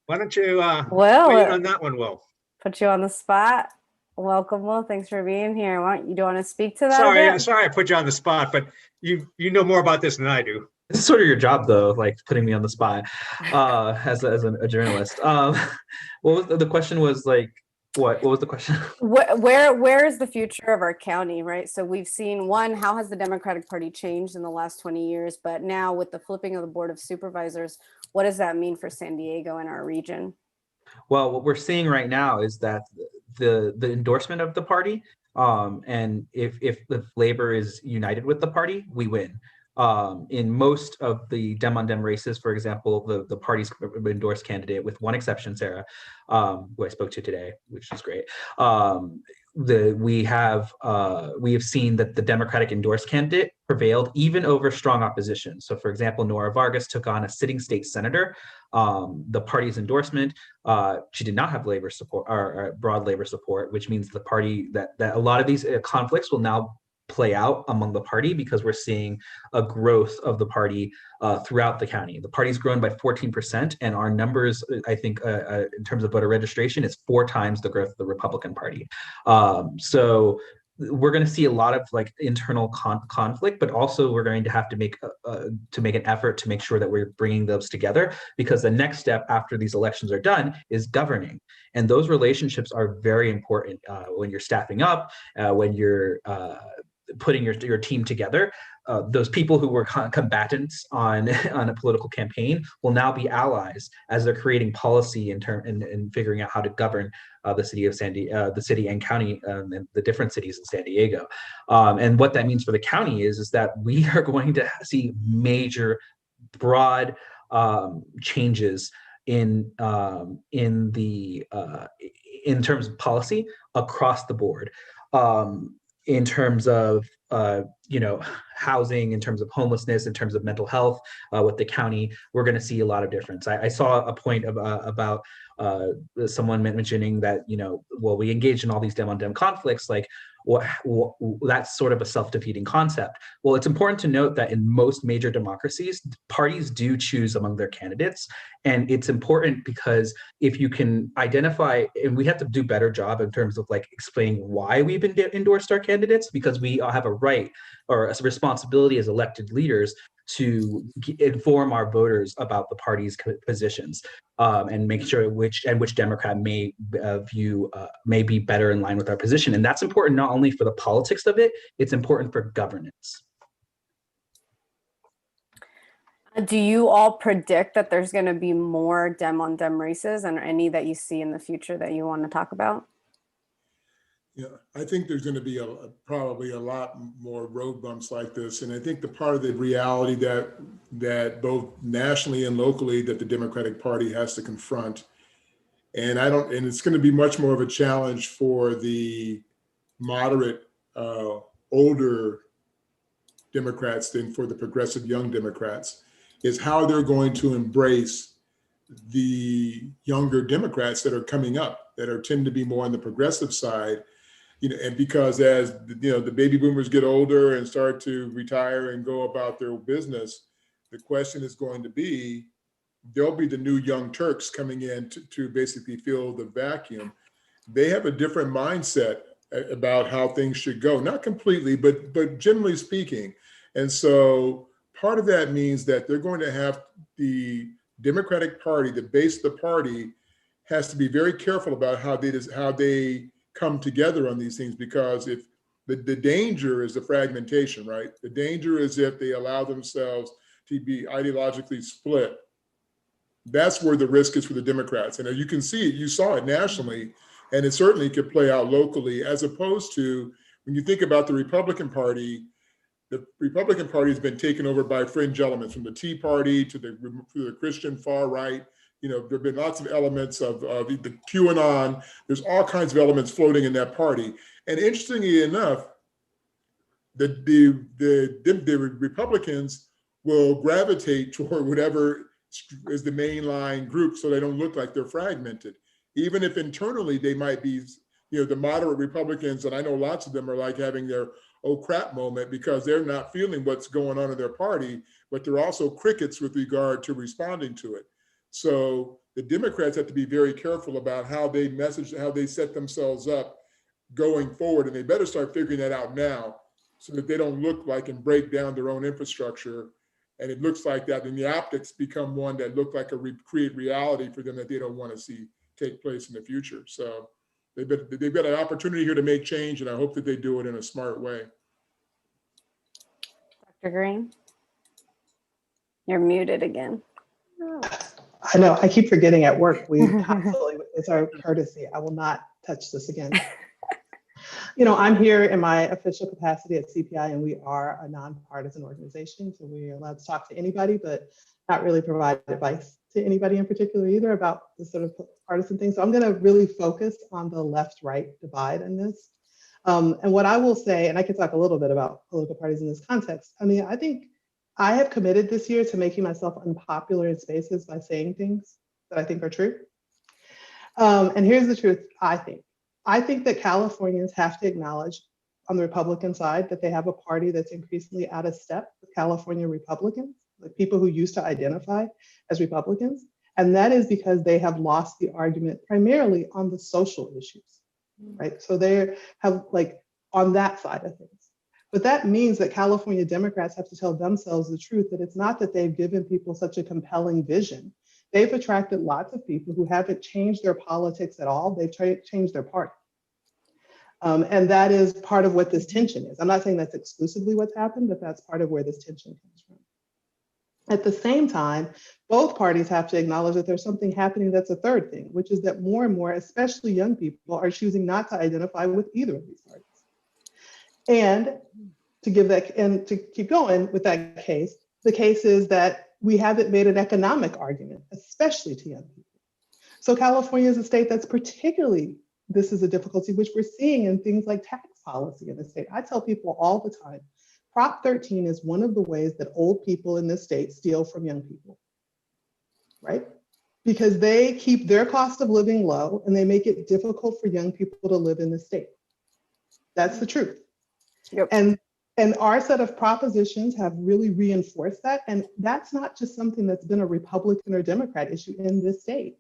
don't you weigh in on that one, Will? Put you on the spot. Welcome, Will. Thanks for being here. Do you want to speak to that? Sorry, I put you on the spot, but you know more about this than I do. This is sort of your job, though, like putting me on the spot as a journalist. What was the question? Was like, what was the question? Where is the future of our county, right? So we've seen, how has the Democratic Party changed in the last 20 years? But now with the flipping of the Board of Supervisors, what does that mean for San Diego and our region? Well, what we're seeing right now is that the endorsement of the party, and if labor is united with the party, we win. In most of the Dem on Dem races, for example, the party's endorsed candidate, with one exception, Sarah, who I spoke to today, which is great. We have seen that the Democratic endorsed candidate prevailed even over strong opposition. So, for example, Nora Vargas took on a sitting state senator. The party's endorsement, she did not have labor support or broad labor support, which means the party that a lot of these conflicts will now play out among the party, because we're seeing a growth of the party throughout the county. The party's grown by 14%, and our numbers, I think, in terms of voter registration, is 4 times the growth of the Republican Party. So we're going to see a lot of like internal conflict, but also we're going to have to make an effort to make sure that we're bringing those together, because the next step after these elections are done is governing, and those relationships are very important when you're staffing up, when you're putting your team together. Those people who were combatants on a political campaign will now be allies as they're creating policy and figuring out how to govern the city of the city and county, and the different cities in San Diego. And what that means for the county is that we are going to see major, broad changes in terms of policy across the board. In terms of housing, in terms of homelessness, in terms of mental health, with the county, we're going to see a lot of difference. I saw a point about someone mentioning that we engage in all these Dem on Dem conflicts, like that's sort of a self-defeating concept. Well, it's important to note that in most major democracies, parties do choose among their candidates, and it's important because if you can identify, and we have to do a better job in terms of like explaining why we've endorsed our candidates, because we all have a right or a responsibility as elected leaders to inform our voters about the party's positions, and make sure which Democrat may be better in line with our position. And that's important not only for the politics of it, it's important for governance. Do you all predict that there's going to be more Dem on Dem races, and any that you see in the future that you want to talk about? Yeah, I think there's going to be probably a lot more road bumps like this, and I think the part of the reality that both nationally and locally that the Democratic Party has to confront, and it's going to be much more of a challenge for the moderate, older Democrats than for the progressive young Democrats, is how they're going to embrace the younger Democrats that are coming up, that are tend to be more on the progressive side, and because as the baby boomers get older and start to retire and go about their business, the question is going to be, there'll be the new young Turks coming in to basically fill the vacuum. They have a different mindset about how things should go, not completely, but generally speaking. And so part of that means that they're going to have the Democratic Party, the base of the party, has to be very careful about how they come together on these things, because if the danger is the fragmentation, right? The danger is if they allow themselves to be ideologically split. That's where the risk is for the Democrats. And as you can see, you saw it nationally, and it certainly could play out locally, as opposed to when you think about the Republican Party has been taken over by fringe elements, from the Tea Party to the Christian far right. There have been lots of elements of the QAnon. There's all kinds of elements floating in that party. And interestingly enough, the Republicans will gravitate toward whatever is the mainline group, so they don't look like they're fragmented. Even if internally they might be, the moderate Republicans, and I know lots of them are like having their oh crap moment, because they're not feeling what's going on in their party, but they're also crickets with regard to responding to it. So the Democrats have to be very careful about how they message, how they set themselves up going forward, and they better start figuring that out now, so that they don't look like and break down their own infrastructure. And it looks like that, and the optics become one that look like create reality for them that they don't want to see take place in the future. So they've got an opportunity here to make change, and I hope that they do it in a smart way. Dr. Greene, you're muted again. I know, I keep forgetting at work. It's our courtesy. I will not touch this again. I'm here in my official capacity at CPI, and we are a nonpartisan organization. So we're allowed to talk to anybody, but not really provide advice to anybody in particular either about the sort of partisan thing. So I'm going to really focus on the left-right divide in this. And what I will say, and I can talk a little bit about political parties in this context. I think I have committed this year to making myself unpopular in spaces by saying things that I think are true. And here's the truth, I think that Californians have to acknowledge on the Republican side that they have a party that's increasingly out of step with California Republicans, like people who used to identify as Republicans. And that is because they have lost the argument primarily on the social issues, right? So they have on that side of things. But that means that California Democrats have to tell themselves the truth, that it's not that they've given people such a compelling vision. They've attracted lots of people who haven't changed their politics at all. They've changed their party. And that is part of what this tension is. I'm not saying that's exclusively what's happened, but that's part of where this tension comes from. At the same time, both parties have to acknowledge that there's something happening that's a third thing, which is that more and more, especially young people, are choosing not to identify with either of these parties. And to keep going with that case, the case is that we haven't made an economic argument, especially to young people. So California is a state that's this is a difficulty which we're seeing in things like tax policy in the state. I tell people all the time, Prop 13 is one of the ways that old people in this state steal from young people, right? Because they keep their cost of living low and they make it difficult for young people to live in the state. That's the truth. Yep. And our set of propositions have really reinforced that. And that's not just something that's been a Republican or Democrat issue in this state.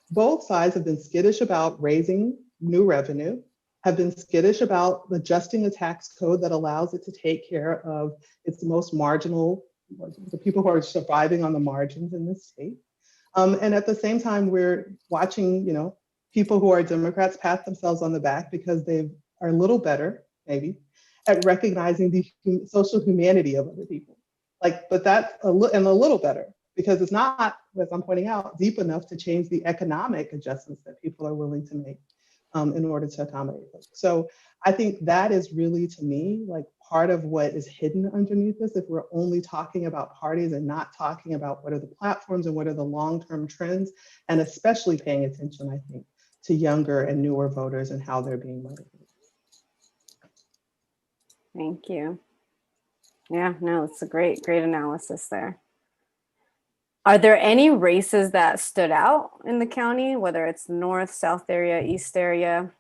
Both sides have been skittish about raising new revenue, have been skittish about adjusting a tax code that allows it to take care of its most marginal, the people who are surviving on the margins in this state. And at the same time, we're watching, people who are Democrats pat themselves on the back because they are a little better, maybe, at recognizing the social humanity of other people. But that's a little better, because it's not, as I'm pointing out, deep enough to change the economic adjustments that people are willing to make in order to accommodate them. So I think that is really, to me, part of what is hidden underneath this, if we're only talking about parties and not talking about what are the platforms and what are the long-term trends, and especially paying attention, I think, to younger and newer voters and how they're being motivated. Thank you. Yeah, no, it's a great analysis there. Are there any races that stood out in the county, whether it's north, south area, east area?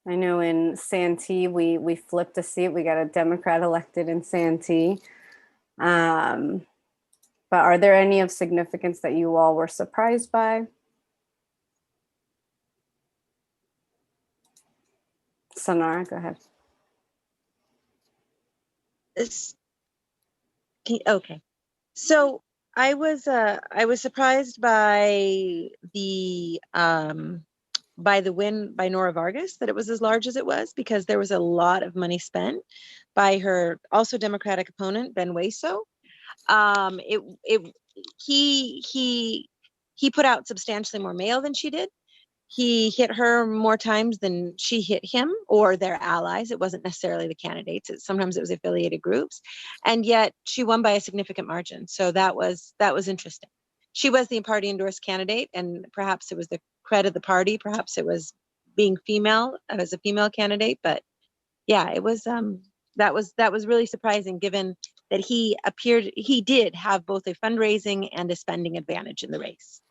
I know in Santee, we flipped a seat. We got a Democrat elected in Santee. But are there any of significance that you all were surprised by? Cynara, go ahead. Okay, so I was surprised by the win by Nora Vargas, that it was as large as it was, because there was a lot of money spent by her also Democratic opponent Ben Waso. He put out substantially more mail than she did. He hit her more times than she hit him or their allies. It wasn't necessarily the candidates. Sometimes it was affiliated groups. And yet she won by a significant margin. So that was interesting. She was the party endorsed candidate, and perhaps it was the credit of the party. Perhaps it was being female as a female candidate. But yeah, it was that was really surprising, given that he did have both a fundraising and a spending advantage in the race.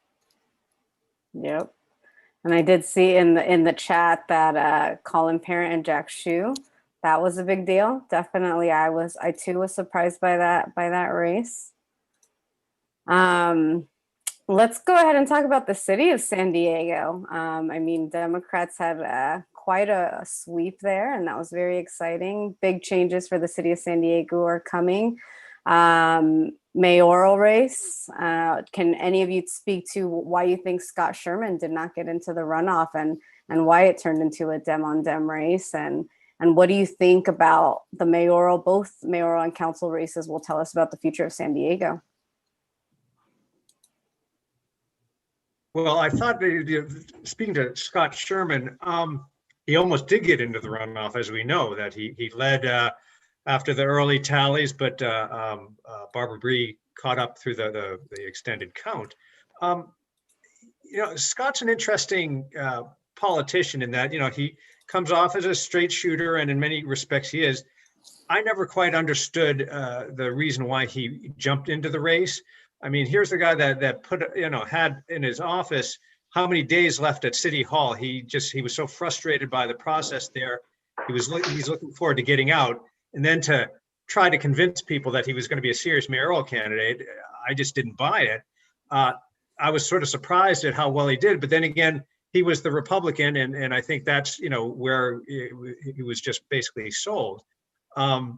Yep. And I did see in the chat that Colin Parent and Jack Shue, that was a big deal. Definitely, I too was surprised by that race. Let's go ahead and talk about the city of San Diego. I mean, Democrats had quite a sweep there, and that was very exciting. Big changes for the city of San Diego are coming. Mayoral race. Can any of you speak to why you think Scott Sherman did not get into the runoff, and why it turned into a Dem-on-Dem race? And what do you think about the mayoral, both mayoral and council races will tell us about the future of San Diego? Well, I thought, speaking to Scott Sherman, he almost did get into the runoff, as we know, that he led after the early tallies, but Barbara Bree caught up through the extended count. Scott's an interesting politician in that, he comes off as a straight shooter, and in many respects he is. I never quite understood the reason why he jumped into the race. I mean, here's the guy that had in his office how many days left at City Hall. He was so frustrated by the process there. He's looking forward to getting out, and then to try to convince people that he was going to be a serious mayoral candidate, I just didn't buy it. I was sort of surprised at how well he did, but then again, he was the Republican, and I think that's where he was just basically sold. There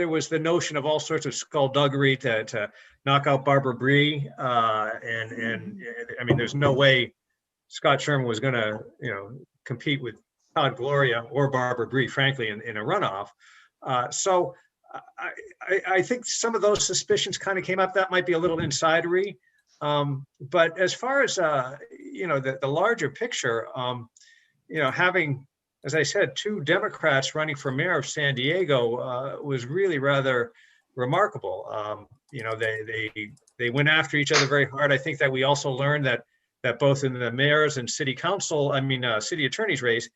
was the notion of all sorts of skullduggery to knock out Barbara Bree, and I mean, there's no way Scott Sherman was going to compete with Todd Gloria or Barbara Bree, frankly, in a runoff. So I think some of those suspicions kind of came up. That might be a little insidery, but as far as the larger picture, having, as I said, two Democrats running for mayor of San Diego was really rather remarkable. They went after each other very hard. I think that we also learned that both in the mayor's and city attorney's race,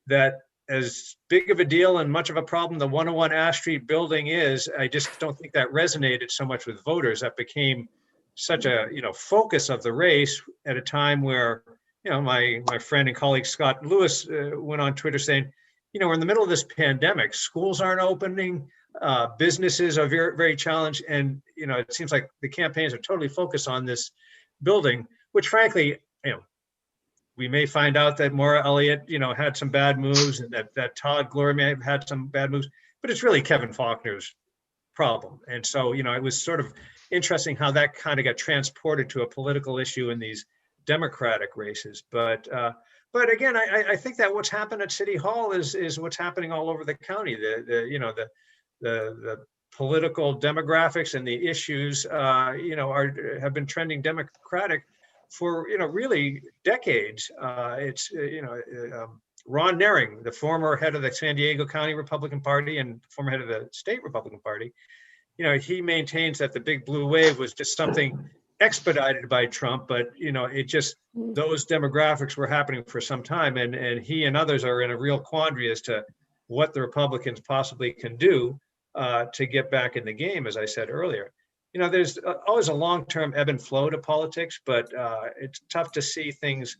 that as big of a deal and much of a problem the 101 Ash Street building is, I just don't think that resonated so much with voters. That became such a focus of the race at a time where my friend and colleague Scott Lewis went on Twitter saying, we're in the middle of this pandemic, schools aren't opening, businesses are very, very challenged, and it seems like the campaigns are totally focused on this building, which frankly, we may find out that Maura Elliott, had some bad moves, and that Todd Gloria may have had some bad moves, but it's really Kevin Faulconer's problem. And so, it was sort of interesting how that kind of got transported to a political issue in these Democratic races. But again, I think that what's happened at City Hall is what's happening all over the county. The political demographics and the issues, have been trending Democratic for really decades. It's Ron Nehring, the former head of the San Diego County Republican Party and former head of the state Republican Party, he maintains that the big blue wave was just something expedited by Trump, but it just, those demographics were happening for some time, and he and others are in a real quandary as to what the Republicans possibly can do to get back in the game, as I said earlier. There's always a long-term ebb and flow to politics, but it's tough to see things,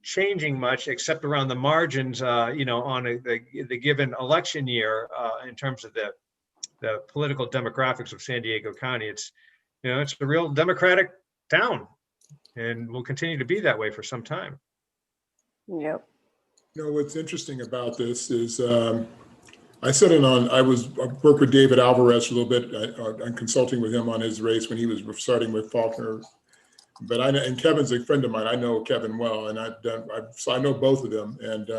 changing much except around the margins, on the given election year in terms of the political demographics of San Diego County. It's a real Democratic town, and will continue to be that way for some time. Yep. What's interesting about this is I worked with David Alvarez a little bit. I'm consulting with him on his race when he was starting with Faulkner. But and Kevin's a friend of mine. I know Kevin well, and so I know both of them. And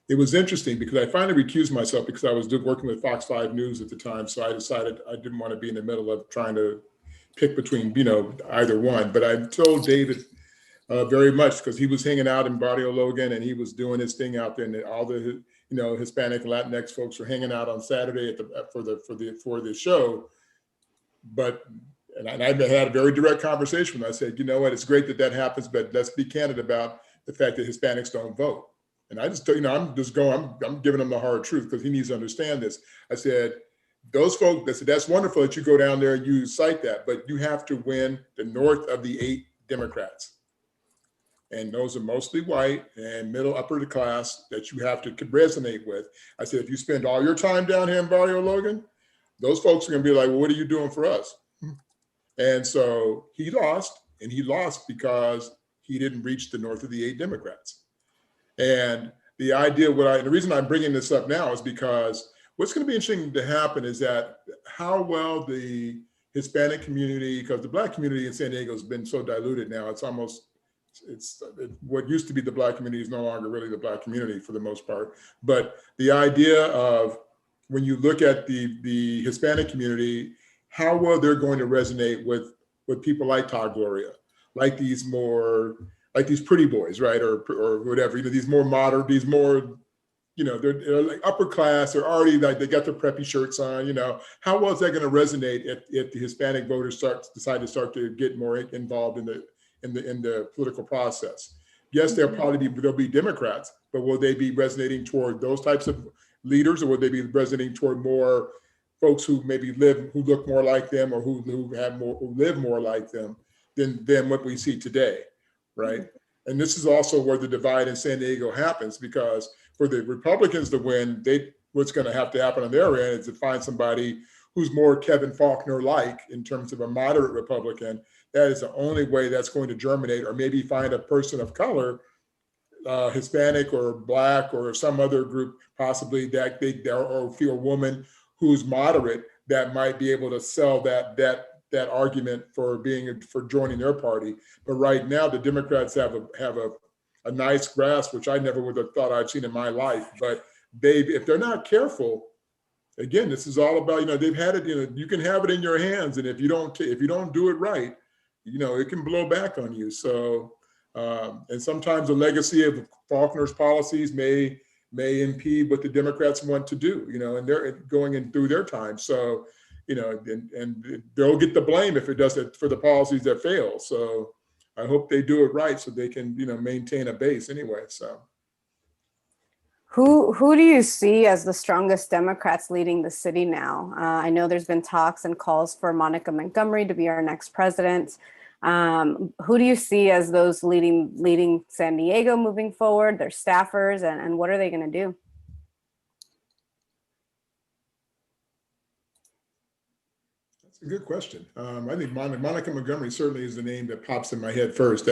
it was interesting because I finally recused myself because I was working with Fox 5 News at the time. So I decided I didn't want to be in the middle of trying to pick between, either one. But I told David very much because he was hanging out in Barrio Logan and he was doing his thing out there, and all the Hispanic Latinx folks were hanging out on Saturday for the show. And I had a very direct conversation with him. I said, you know what, it's great that happens, but let's be candid about the fact that Hispanics don't vote. And I just, I'm giving him the hard truth because he needs to understand this. I said, those folks, that's wonderful that you go down there and you cite that, but you have to win the north of the 8 Democrats. And those are mostly white and middle upper class that you have to resonate with. I said, if you spend all your time down here in Barrio Logan, those folks are gonna be like, well, what are you doing for us? And so he lost, and he lost because he didn't reach the north of the 8 Democrats. And the idea, the reason I'm bringing this up now is because what's going to be interesting to happen is that how well the Hispanic community, because the Black community in San Diego has been so diluted now, what used to be the Black community is no longer really the Black community for the most part. But the idea of when you look at the Hispanic community, how well they're going to resonate with people like Todd Gloria, like these pretty boys, right? Or whatever, these more modern, they're like upper class, they're already like, they got their preppy shirts on, how well is that going to resonate if the Hispanic voters decide to get more involved in the political process? Yes, there'll be Democrats, but will they be resonating toward those types of leaders, or will they be resonating toward more folks who maybe who look more like them, or who live more like them than what we see today, right? And this is also where the divide in San Diego happens, because for the Republicans to win, what's going to happen on their end is to find somebody who's more Kevin Faulkner-like in terms of a moderate Republican. That is the only way that's going to germinate, or maybe find a person of color, Hispanic or Black or some other group, possibly or feel a woman who's moderate, that might be able to sell that argument for joining their party. But right now, the Democrats have a nice grasp, which I never would have thought I'd seen in my life. But if they're not careful, again, this is all about, they've had it, you can have it in your hands, and if you don't do it right, it can blow back on you. So, and sometimes the legacy of Faulkner's policies may impede what the Democrats want to do, and they're going in through their time. So, and they'll get the blame if it doesn't, for the policies that fail. So I hope they do it right so they can, maintain a base anyway. So. Who do you see as the strongest Democrats leading the city now? I know there's been talks and calls for Monica Montgomery to be our next president. Who do you see as those leading San Diego moving forward, their staffers, and what are they going to do? That's a good question. I think Monica Montgomery certainly is the name that pops in my head first.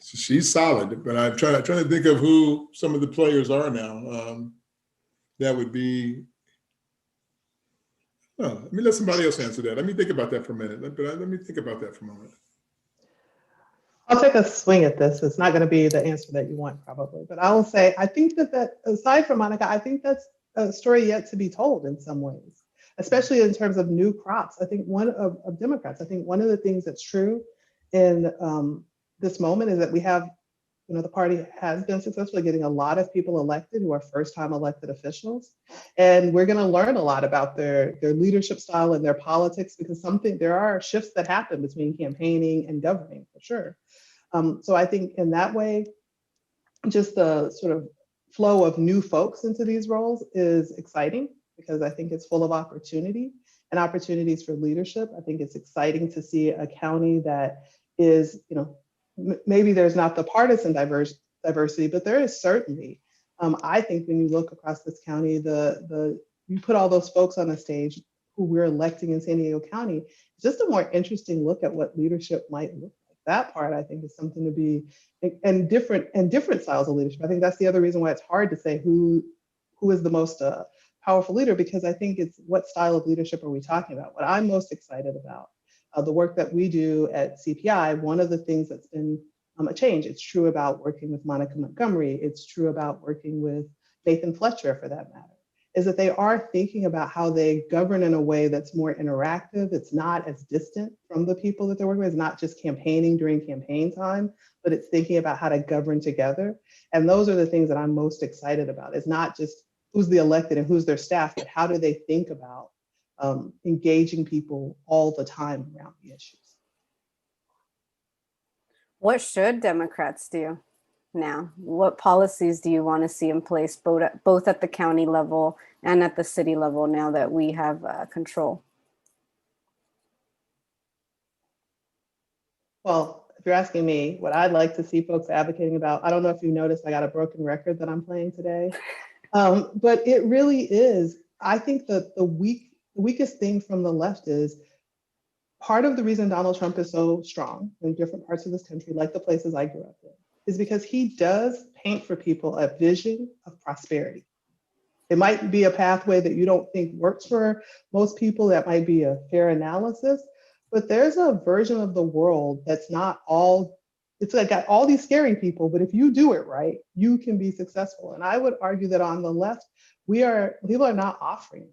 She's solid, but I'm trying to think of who some of the players are now. That would be. Oh, let me let somebody else answer that. Let me think about that for a minute. Let me think about that for a moment. I'll take a swing at this. It's not going to be the answer that you want, probably, but I will say I think that aside from Monica, I think that's a story yet to be told in some ways, especially in terms of new crops. I think one of Democrats. I think one of the things that's true in this moment is that we have the party has been successful at getting a lot of people elected who are first-time elected officials. And we're going to learn a lot about their leadership style and their politics, because there are shifts that happen between campaigning and governing, for sure. So I think in that way, just the sort of flow of new folks into these roles is exciting, because I think it's full of opportunity and opportunities for leadership. I think it's exciting to see a county that is, maybe there's not the partisan diversity, but there is certainly. I think when you look across this county, you put all those folks on the stage who we're electing in San Diego County, it's just a more interesting look at what leadership might look like. That part, I think, is something to be, and different styles of leadership. I think that's the other reason why it's hard to say who is the most powerful leader, because I think it's what style of leadership are we talking about? What I'm most excited about, the work that we do at CPI, one of the things that's been a change, it's true about working with Monica Montgomery, it's true about working with Nathan Fletcher, for that matter, is that they are thinking about how they govern in a way that's more interactive. It's not as distant from the people that they're working with. It's not just campaigning during campaign time, but it's thinking about how to govern together. And those are the things that I'm most excited about. It's not just who's the elected and who's their staff, but how do they think about engaging people all the time around the issues. What should Democrats do now? What policies do you want to see in place, both at the county level and at the city level, now that we have control? Well, if you're asking me, what I'd like to see folks advocating about, I don't know if you noticed, I got a broken record that I'm playing today, but it really is. I think that the weakest thing from the left is part of the reason Donald Trump is so strong in different parts of this country, like the places I grew up in, is because he does paint for people a vision of prosperity. It might be a pathway that you don't think works for most people. That might be a fair analysis, but there's a version of the world that's not all, it's like got all these scary people, but if you do it right, you can be successful. And I would argue that on the left, people are not offering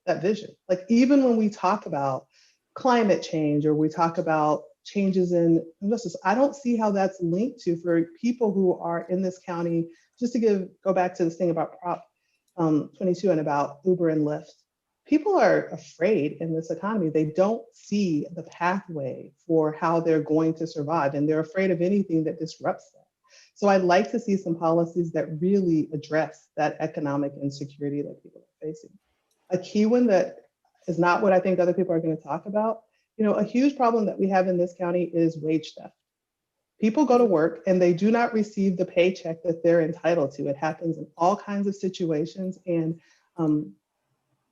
that vision. Like even when we talk about climate change, or we talk about changes in justice, I don't see how that's linked to, for people who are in this county, just to go back to this thing about Prop 22 and about Uber and Lyft. People are afraid in this economy. They don't see the pathway for how they're going to survive, and they're afraid of anything that disrupts that. So I'd like to see some policies that really address that economic insecurity that people are facing. A key one that is not what I think other people are going to talk about. A huge problem that we have in this county is wage theft. People go to work and they do not receive the paycheck that they're entitled to. It happens in all kinds of situations. And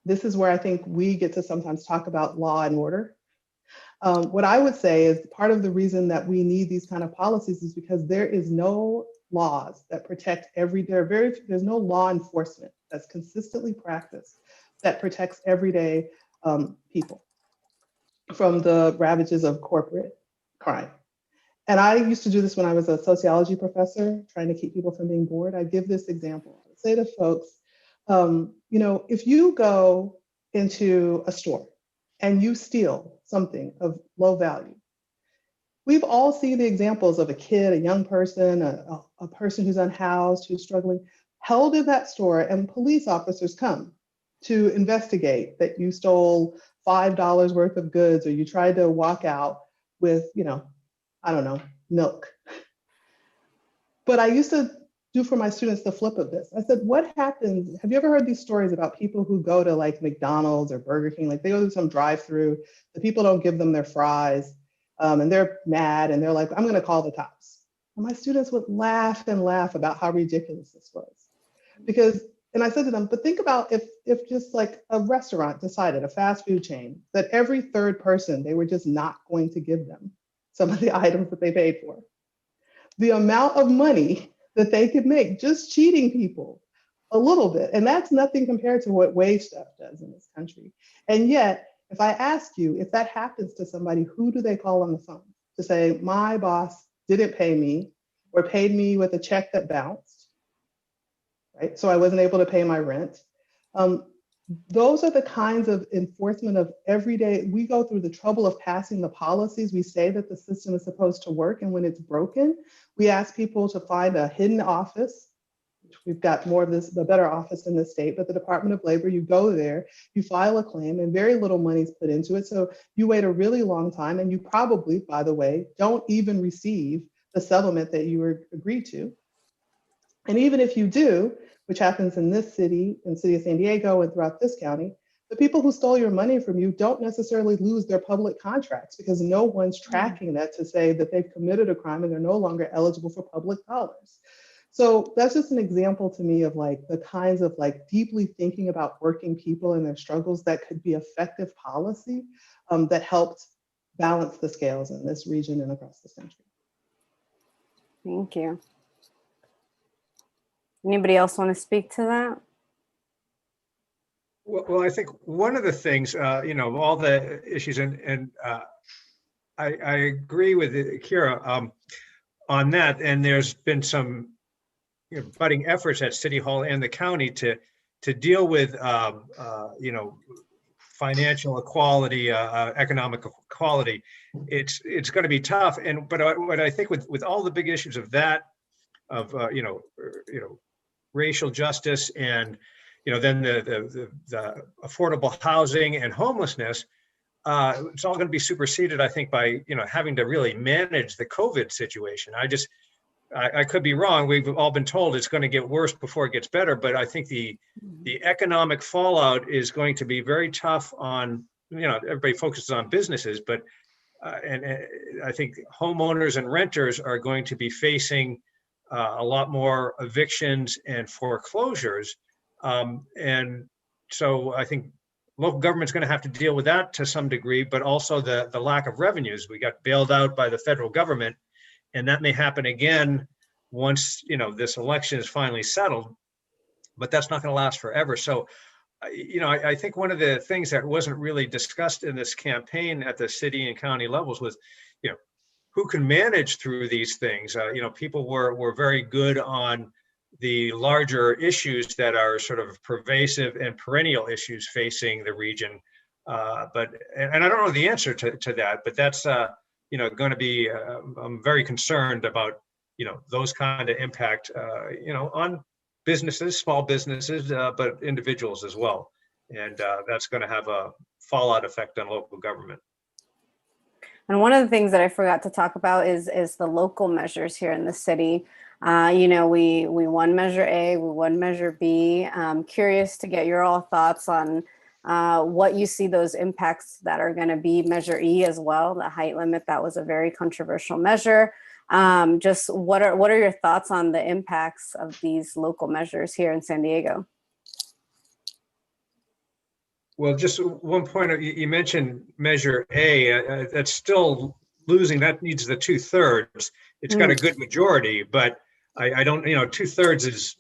this is where I think we get to sometimes talk about law and order. What I would say is part of the reason that we need these kind of policies is because there is no laws that protect there's no law enforcement that's consistently practiced that protects everyday people from the ravages of corporate crime. And I used to do this when I was a sociology professor, trying to keep people from being bored. I give this example. I say to folks, if you go into a store and you steal something of low value, we've all seen the examples of a kid, a young person, a person who's unhoused, who's struggling, held in that store, and police officers come to investigate that you stole $5 worth of goods, or you tried to walk out with, milk. But I used to do for my students the flip of this. I said, what happens? Have you ever heard these stories about people who go to like McDonald's or Burger King, like they go to some drive-through, the people don't give them their fries, and they're mad, and they're like, I'm gonna call the cops. And my students would laugh and laugh about how ridiculous this was. And I said to them, but think about if just like a restaurant decided, a fast food chain, that every third person, they were just not going to give them some of the items that they paid for. The amount of money that they could make just cheating people a little bit. And that's nothing compared to what wage theft does in this country. And yet, if I ask you, if that happens to somebody, who do they call on the phone to say, my boss didn't pay me, or paid me with a check that bounced? Right? So I wasn't able to pay my rent. Those are the kinds of enforcement of everyday, we go through the trouble of passing the policies. We say that the system is supposed to work, and when it's broken, We ask people to find a hidden office. We've got more of this, the better office in the state, but the Department of Labor, you go there, you file a claim, and very little money is put into it. So you wait a really long time, and you probably, by the way, don't even receive the settlement that you were agreed to. And even if you do, which happens in this city, in the city of San Diego and throughout this county, the people who stole your money from you don't necessarily lose their public contracts because no one's tracking that to say that they've committed a crime and they're no longer eligible for public dollars. So that's just an example to me of like the kinds of like deeply thinking about working people and their struggles that could be effective policy that helped balance the scales in this region and across this country. Thank you. Anybody else want to speak to that? Well, I think one of the things, you know, all the issues, and I agree with Kyra on that. And there's been some budding efforts at City Hall and the county to deal with, you know, financial equality, economic equality. It's going to be tough. And but what I think with all the big issues of that, of you know, racial justice and then the affordable housing and homelessness, it's all going to be superseded, I think, by having to really manage the COVID situation. I could be wrong. We've all been told it's going to get worse before it gets better, but I think the economic fallout is going to be very tough on, everybody focuses on businesses, but and I think homeowners and renters are going to be facing a lot more evictions and foreclosures. And so I think local government's going to have to deal with that to some degree, but also the lack of revenues. We got bailed out by the federal government, and that may happen again once this election is finally settled, but that's not going to last forever. So I think one of the things that wasn't really discussed in this campaign at the city and county levels was who can manage through these things. People were very good on the larger issues that are sort of pervasive and perennial issues facing the region. But I don't know the answer to that, but that's going to be, I'm very concerned about, those kind of impact, on businesses, small businesses, but individuals as well. And that's going to have a fallout effect on local government. And one of the things that I forgot to talk about is the local measures here in the city. We won Measure A, we won Measure B. Curious to get your all thoughts on what you see those impacts that are going to be. Measure E as well, the height limit, that was a very controversial measure. Just what are your thoughts on the impacts of these local measures here in San Diego? Well, just one point, you mentioned Measure A, that's still losing. That needs the 2/3. It's got a good majority, but I don't, 2/3 is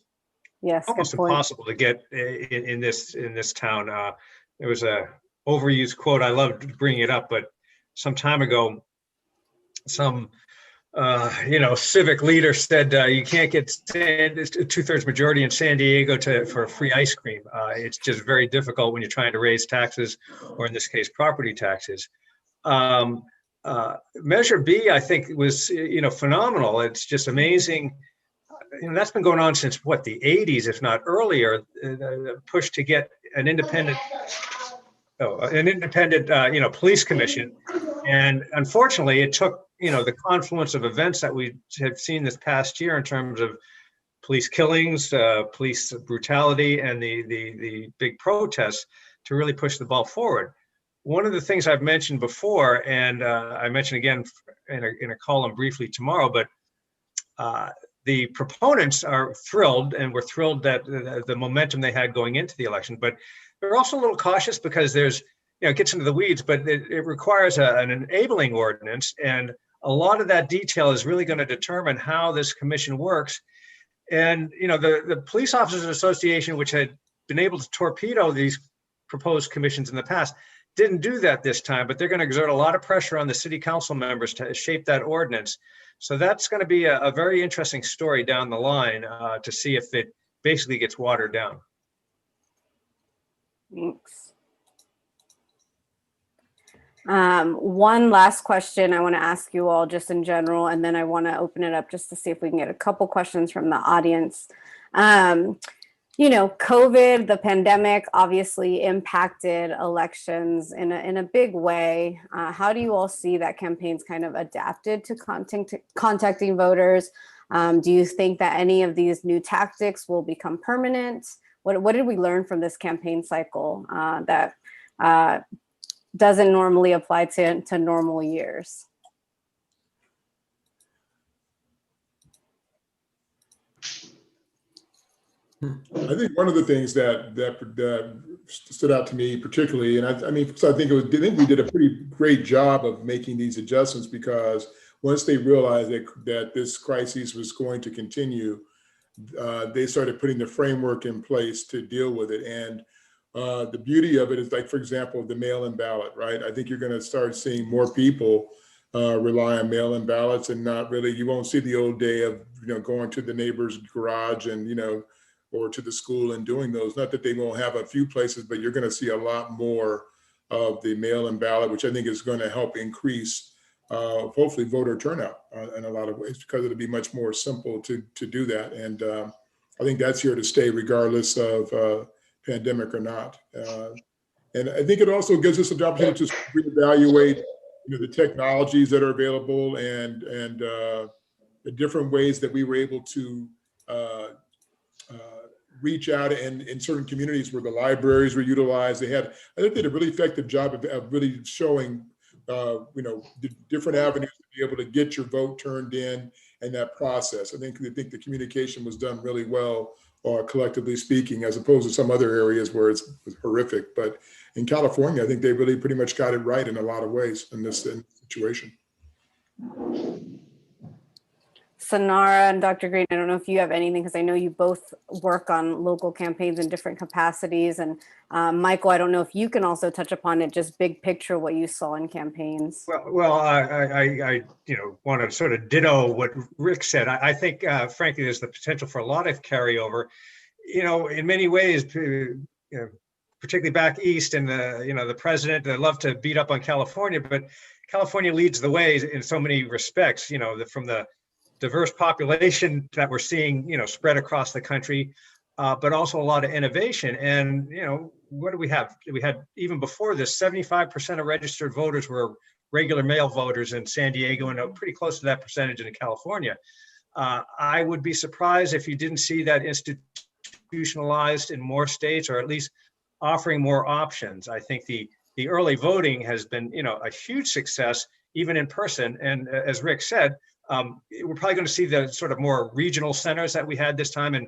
almost impossible to get in this town. There was a overused quote. I loved bringing it up, but some time ago, some civic leader said you can't get 2/3 majority in San Diego for free ice cream. It's just very difficult when you're trying to raise taxes, or in this case, property taxes. Measure B, I think, was phenomenal. It's just amazing. That's been going on since the 80s, if not earlier. The push to get an independent police commission, and unfortunately, it took the confluence of events that we have seen this past year in terms of police killings, police brutality, and the big protests to really push the ball forward. One of the things I've mentioned before, and I mentioned again in a column briefly tomorrow, but the proponents are thrilled, and we're thrilled that the momentum they had going into the election, but they're also a little cautious because there's, it gets into the weeds, but it requires an enabling ordinance, and a lot of that detail is really going to determine how this commission works. And, the Police Officers Association, which had been able to torpedo these proposed commissions in the past, didn't do that this time, but they're going to exert a lot of pressure on the city council members to shape that ordinance. So that's going to be a very interesting story down the line to see if it basically gets watered down. Thanks. One last question I want to ask you all just in general, and then I want to open it up just to see if we can get a couple questions from the audience. You know, COVID, the pandemic obviously impacted elections in a big way. How do you all see that campaigns kind of adapted to contacting voters? Do you think that any of these new tactics will become permanent? What did we learn from this campaign cycle that doesn't normally apply to normal years? I think one of the things that stood out to me particularly, and I mean, so I think we did a pretty great job of making these adjustments, because once they realized that this crisis was going to continue, they started putting the framework in place to deal with it. And the beauty of it is, like, for example, the mail-in ballot, right? I think you're going to start seeing more people rely on mail-in ballots, and not really, you won't see the old day of, going to the neighbor's garage and, or to the school and doing those. Not that they won't have a few places, but you're going to see a lot more of the mail-in ballot, which I think is going to help increase, hopefully, voter turnout in a lot of ways, because it'll be much more simple to do that. And I think that's here to stay, regardless of pandemic or not. And I think it also gives us an opportunity to reevaluate, the technologies that are available, and the different ways that we were able to reach out. And in certain communities where the libraries were utilized, I think they did a really effective job of really showing, the different avenues to be able to get your vote turned in, and that process. I think the communication was done really well, collectively speaking, as opposed to some other areas where it's horrific. But in California, I think they really pretty much got it right in a lot of ways in this situation. Cynara and Dr. Greene, I don't know if you have anything, because I know you both work on local campaigns in different capacities. And Michael, I don't know if you can also touch upon it, just big picture, what you saw in campaigns. Well, I want to sort of ditto what Rick said. I think, frankly, there's the potential for a lot of carryover. In many ways, particularly back east, and the president, they love to beat up on California, but California leads the way in so many respects. From the diverse population that we're seeing, spread across the country, but also a lot of innovation. And, what do we have? We had, even before this, 75% of registered voters were regular mail voters in San Diego, and pretty close to that percentage in California. I would be surprised if you didn't see that institutionalized in more states, or at least offering more options. I think the early voting has been, a huge success, even in person. And as Rick said, we're probably going to see the sort of more regional centers that we had this time. And,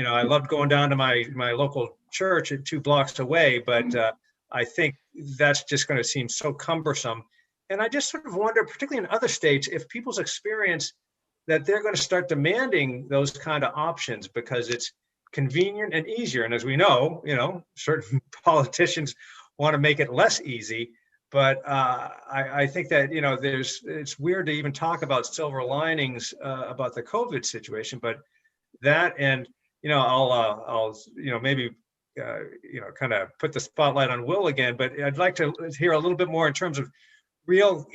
I loved going down to my local church 2 blocks away, but I think that's just going to seem so cumbersome. And I just sort of wonder, particularly in other states, if people's experience that they're going to start demanding those kind of options, because it's convenient and easier. And as we know, certain politicians want to make it less easy. But I think that, it's weird to even talk about silver linings about the COVID situation, but that, and, I'll maybe, kind of put the spotlight on Will again, but I'd like to hear a little bit more in terms of real,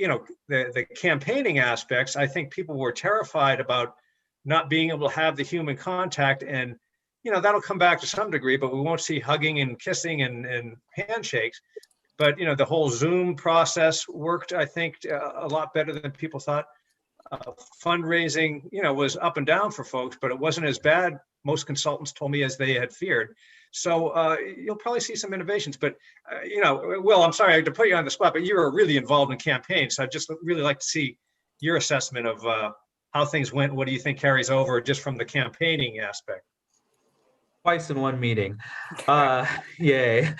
the campaigning aspects. I think people were terrified about not being able to have the human contact, and, that'll come back to some degree, but we won't see hugging and kissing and handshakes. But, the whole Zoom process worked, I think, a lot better than people thought. Fundraising, was up and down for folks, but it wasn't as bad, most consultants told me, as they had feared. So you'll probably see some innovations. But, Will, I'm sorry to put you on the spot, but you were really involved in campaigns. So I'd just really like to see your assessment of how things went. What do you think carries over just from the campaigning aspect? Twice in one meeting. Yay.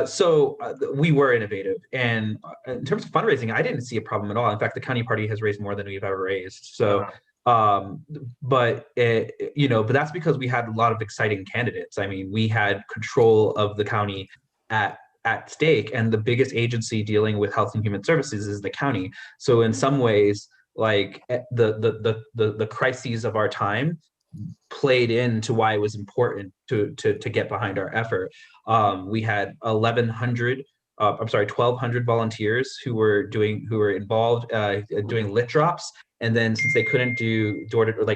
So we were innovative. And in terms of fundraising, I didn't see a problem at all. In fact, the county party has raised more than we've ever raised. So, but that's because we had a lot of exciting candidates. I mean, we had control of the county at stake, and the biggest agency dealing with health and human services is the county. So in some ways, like the crises of our time played into why it was important to get behind our effort. We had 1,100 1,200 volunteers who were involved doing lit drops. And then since they couldn't do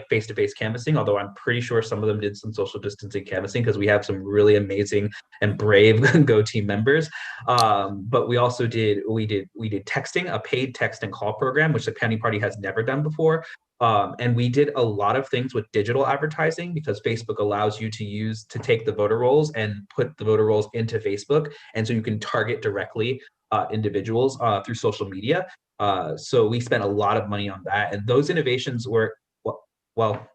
face-to-face canvassing, although I'm pretty sure some of them did some social distancing canvassing because we have some really amazing and brave Go team members. But we also did texting, a paid text and call program, which the county party has never done before. And we did a lot of things with digital advertising because Facebook allows you to take the voter rolls and put the voter rolls into Facebook. And so you can target directly individuals through social media. So we spent a lot of money on that. And those innovations were, well,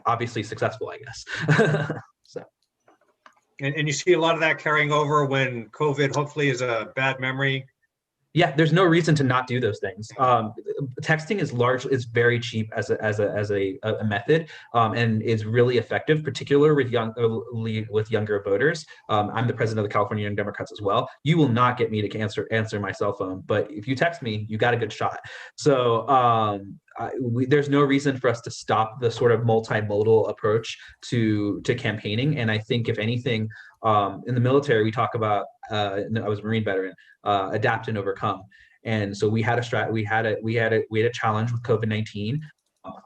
obviously successful, I guess. So. And you see a lot of that carrying over when COVID hopefully is a bad memory. Yeah, there's no reason to not do those things. Texting is very cheap as a method, and is really effective, particularly with younger voters. I'm the president of the California Young Democrats as well. You will not get me to answer my cell phone, but if you text me, you got a good shot. So there's no reason for us to stop the sort of multimodal approach to campaigning. And I think if anything, in the military, we talk about, I was a Marine veteran, adapt and overcome. And so we had a challenge with COVID-19.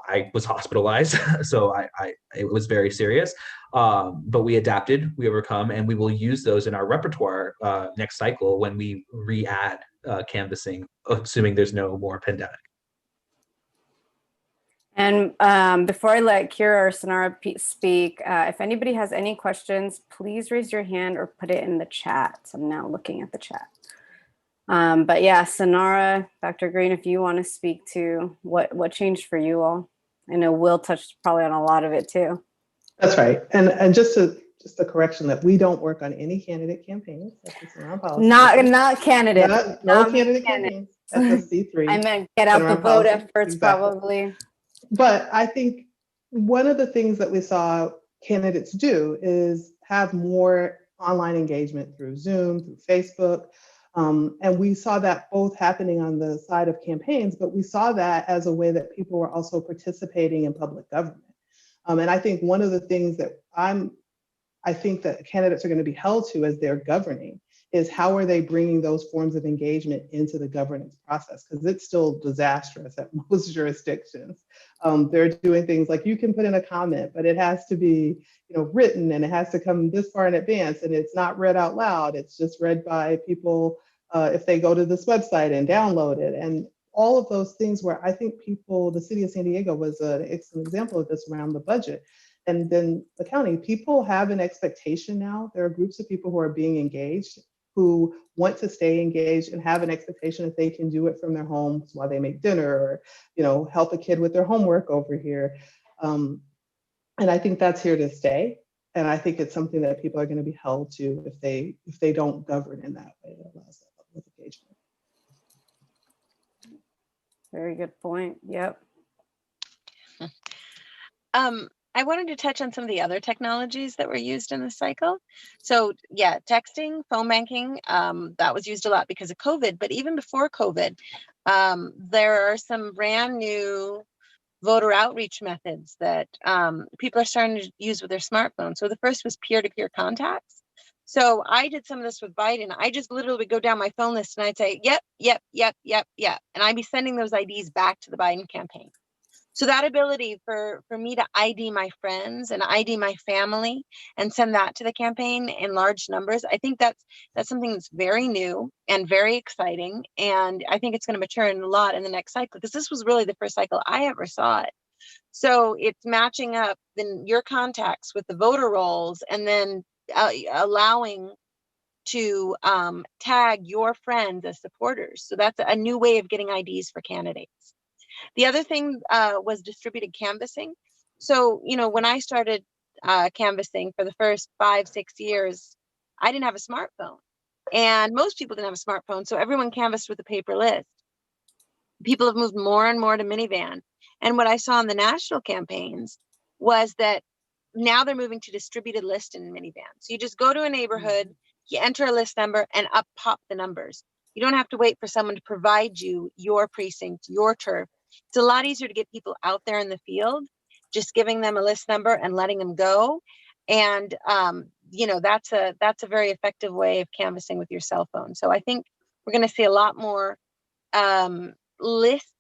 I was hospitalized, so it was very serious. But we adapted, we overcome, and we will use those in our repertoire next cycle when we re-add canvassing, assuming there's no more pandemic. And before I let Kyra or Cynara speak, if anybody has any questions, please raise your hand or put it in the chat. So I'm now looking at the chat. But yeah, Cynara, Dr. Greene, if you want to speak to what changed for you all. I know Will touched probably on a lot of it too. That's right. And just a correction that we don't work on any candidate campaigns. That's in our policy. Not candidate. No candidate campaigns. That's a C3. I meant get out the vote efforts, exactly. Probably. But I think one of the things that we saw candidates do is have more online engagement through Zoom, through Facebook. And we saw that both happening on the side of campaigns, but we saw that as a way that people were also participating in public government. And I think one of the things that I think that candidates are going to be held to as they're governing is how are they bringing those forms of engagement into the governance process? Because it's still disastrous at most jurisdictions. They're doing things like you can put in a comment, but it has to be written and it has to come this far in advance and it's not read out loud. It's just read by people if they go to this website and download it. And all of those things where I think the city of San Diego was an excellent example of this around the budget. And then the county, people have an expectation now. There are groups of people who are being engaged, who want to stay engaged and have an expectation that they can do it from their homes while they make dinner or, help a kid with their homework over here. And I think that's here to stay. And I think it's something that people are going to be held to if they don't govern in that way that allows that level of engagement. Very good point. Yep. I wanted to touch on some of the other technologies that were used in the cycle. So yeah, texting, phone banking, that was used a lot because of COVID, but even before COVID, there are some brand new voter outreach methods that people are starting to use with their smartphones. So the first was peer-to-peer contacts. So I did some of this with Biden. I just literally would go down my phone list and I'd say, yep. And I'd be sending those IDs back to the Biden campaign. So that ability for me to ID my friends and ID my family and send that to the campaign in large numbers, I think that's something that's very new and very exciting. And I think it's going to mature in a lot in the next cycle, because this was really the first cycle I ever saw it. So it's matching up your contacts with the voter rolls and then allowing to tag your friends as supporters. So that's a new way of getting IDs for candidates. The other thing was distributed canvassing. So, when I started canvassing for the first 5-6 years, I didn't have a smartphone, and most people didn't have a smartphone. So everyone canvassed with a paper list. People have moved more and more to minivan. And what I saw in the national campaigns was that now they're moving to distributed list in minivan. So you just go to a neighborhood, you enter a list number, and up pop the numbers. You don't have to wait for someone to provide you your precinct, your turf. It's a lot easier to get people out there in the field, just giving them a list number and letting them go. And that's a very effective way of canvassing with your cell phone. So I think we're going to see a lot more lists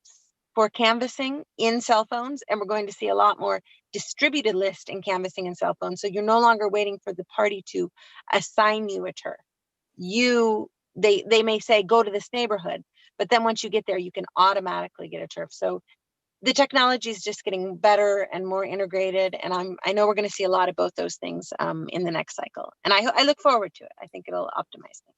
for canvassing in cell phones, and we're going to see a lot more distributed list in canvassing in cell phones. So you're no longer waiting for the party to assign you a turf. They may say, go to this neighborhood, but then once you get there, you can automatically get a turf. So the technology is just getting better and more integrated, and I know we're going to see a lot of both those things in the next cycle, and I look forward to it. I think it'll optimize things.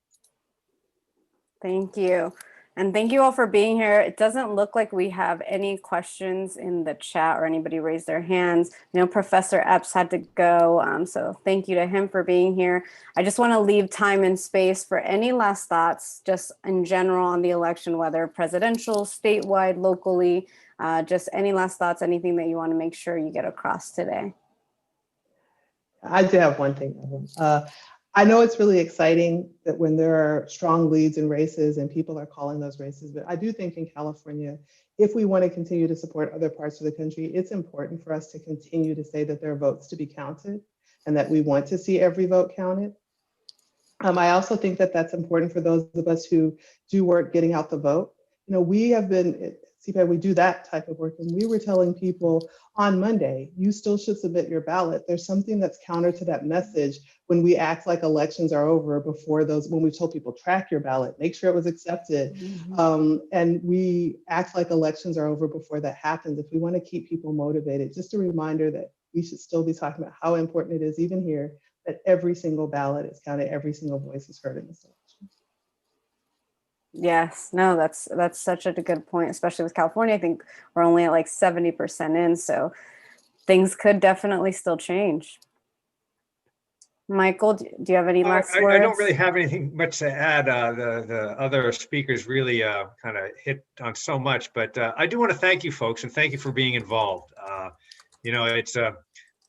Thank you. And thank you all for being here. It doesn't look like we have any questions in the chat or anybody raised their hands. Professor Epps had to go, so thank you to him for being here. I just want to leave time and space for any last thoughts, just in general on the election, whether presidential, statewide, locally, just any last thoughts, anything that you want to make sure you get across today. I do have one thing. I know it's really exciting that when there are strong leads in races and people are calling those races, but I do think in California, if we want to continue to support other parts of the country, it's important for us to continue to say that there are votes to be counted and that we want to see every vote counted. I also think that that's important for those of us who do work getting out the vote. We have been, CPAC, we do that type of work, and we were telling people on Monday, you still should submit your ballot. There's something that's counter to that message when we act like elections are over before those, when we told people track your ballot, make sure it was accepted. And we act like elections are over before that happens. If we want to keep people motivated, just a reminder that we should still be talking about how important it is, even here, that every single ballot is counted, every single voice is heard in this election. Yes, no, that's such a good point, especially with California. I think we're only at like 70% in, so things could definitely still change. Michael, do you have any last words? I don't really have anything much to add. The other speakers really kind of hit on so much, but I do want to thank you folks and thank you for being involved. It's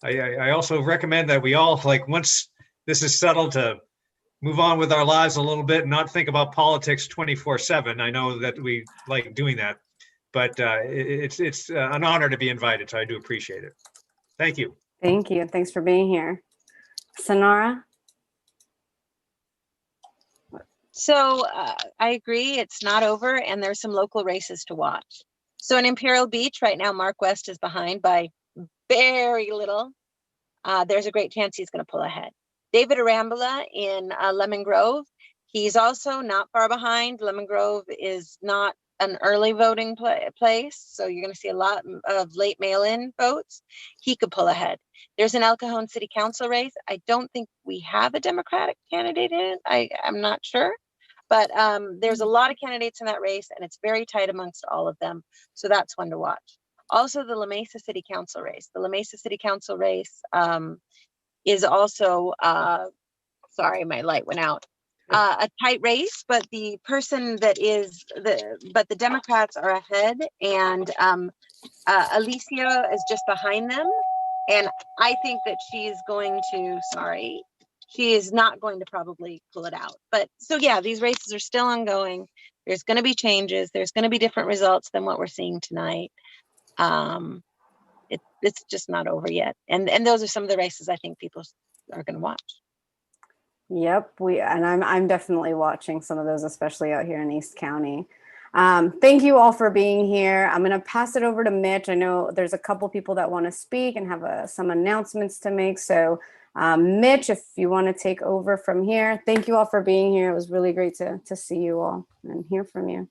I also recommend that we all, once this is settled, to move on with our lives a little bit and not think about politics 24/7. I know that we like doing that, but it's an honor to be invited, so I do appreciate it. Thank you. Thank you. Thanks for being here. Cynara? So I agree, it's not over, and there's some local races to watch. So in Imperial Beach right now, Mark West is behind by very little. There's a great chance he's going to pull ahead. David Arambula in Lemon Grove, he's also not far behind. Lemon Grove is not an early voting place, so you're going to see a lot of late mail-in votes. He could pull ahead. There's an El Cajon City Council race. I don't think we have a Democratic candidate in it. I'm not sure, but there's a lot of candidates in that race, and it's very tight amongst all of them, so that's one to watch. Also, the La Mesa City Council race. The La Mesa City Council race is also, sorry, my light went out. A tight race, but the Democrats are ahead, and Alicia is just behind them. And I think that she is not going to probably pull it out. But so yeah, these races are still ongoing. There's going to be changes. There's going to be different results than what we're seeing tonight. It's just not over yet. And those are some of the races I think people are going to watch. Yep, I'm definitely watching some of those, especially out here in East County. Thank you all for being here. I'm going to pass it over to Mitch. I know there's a couple people that want to speak and have some announcements to make. So Mitch, if you want to take over from here. Thank you all for being here. It was really great to see you all and hear from you.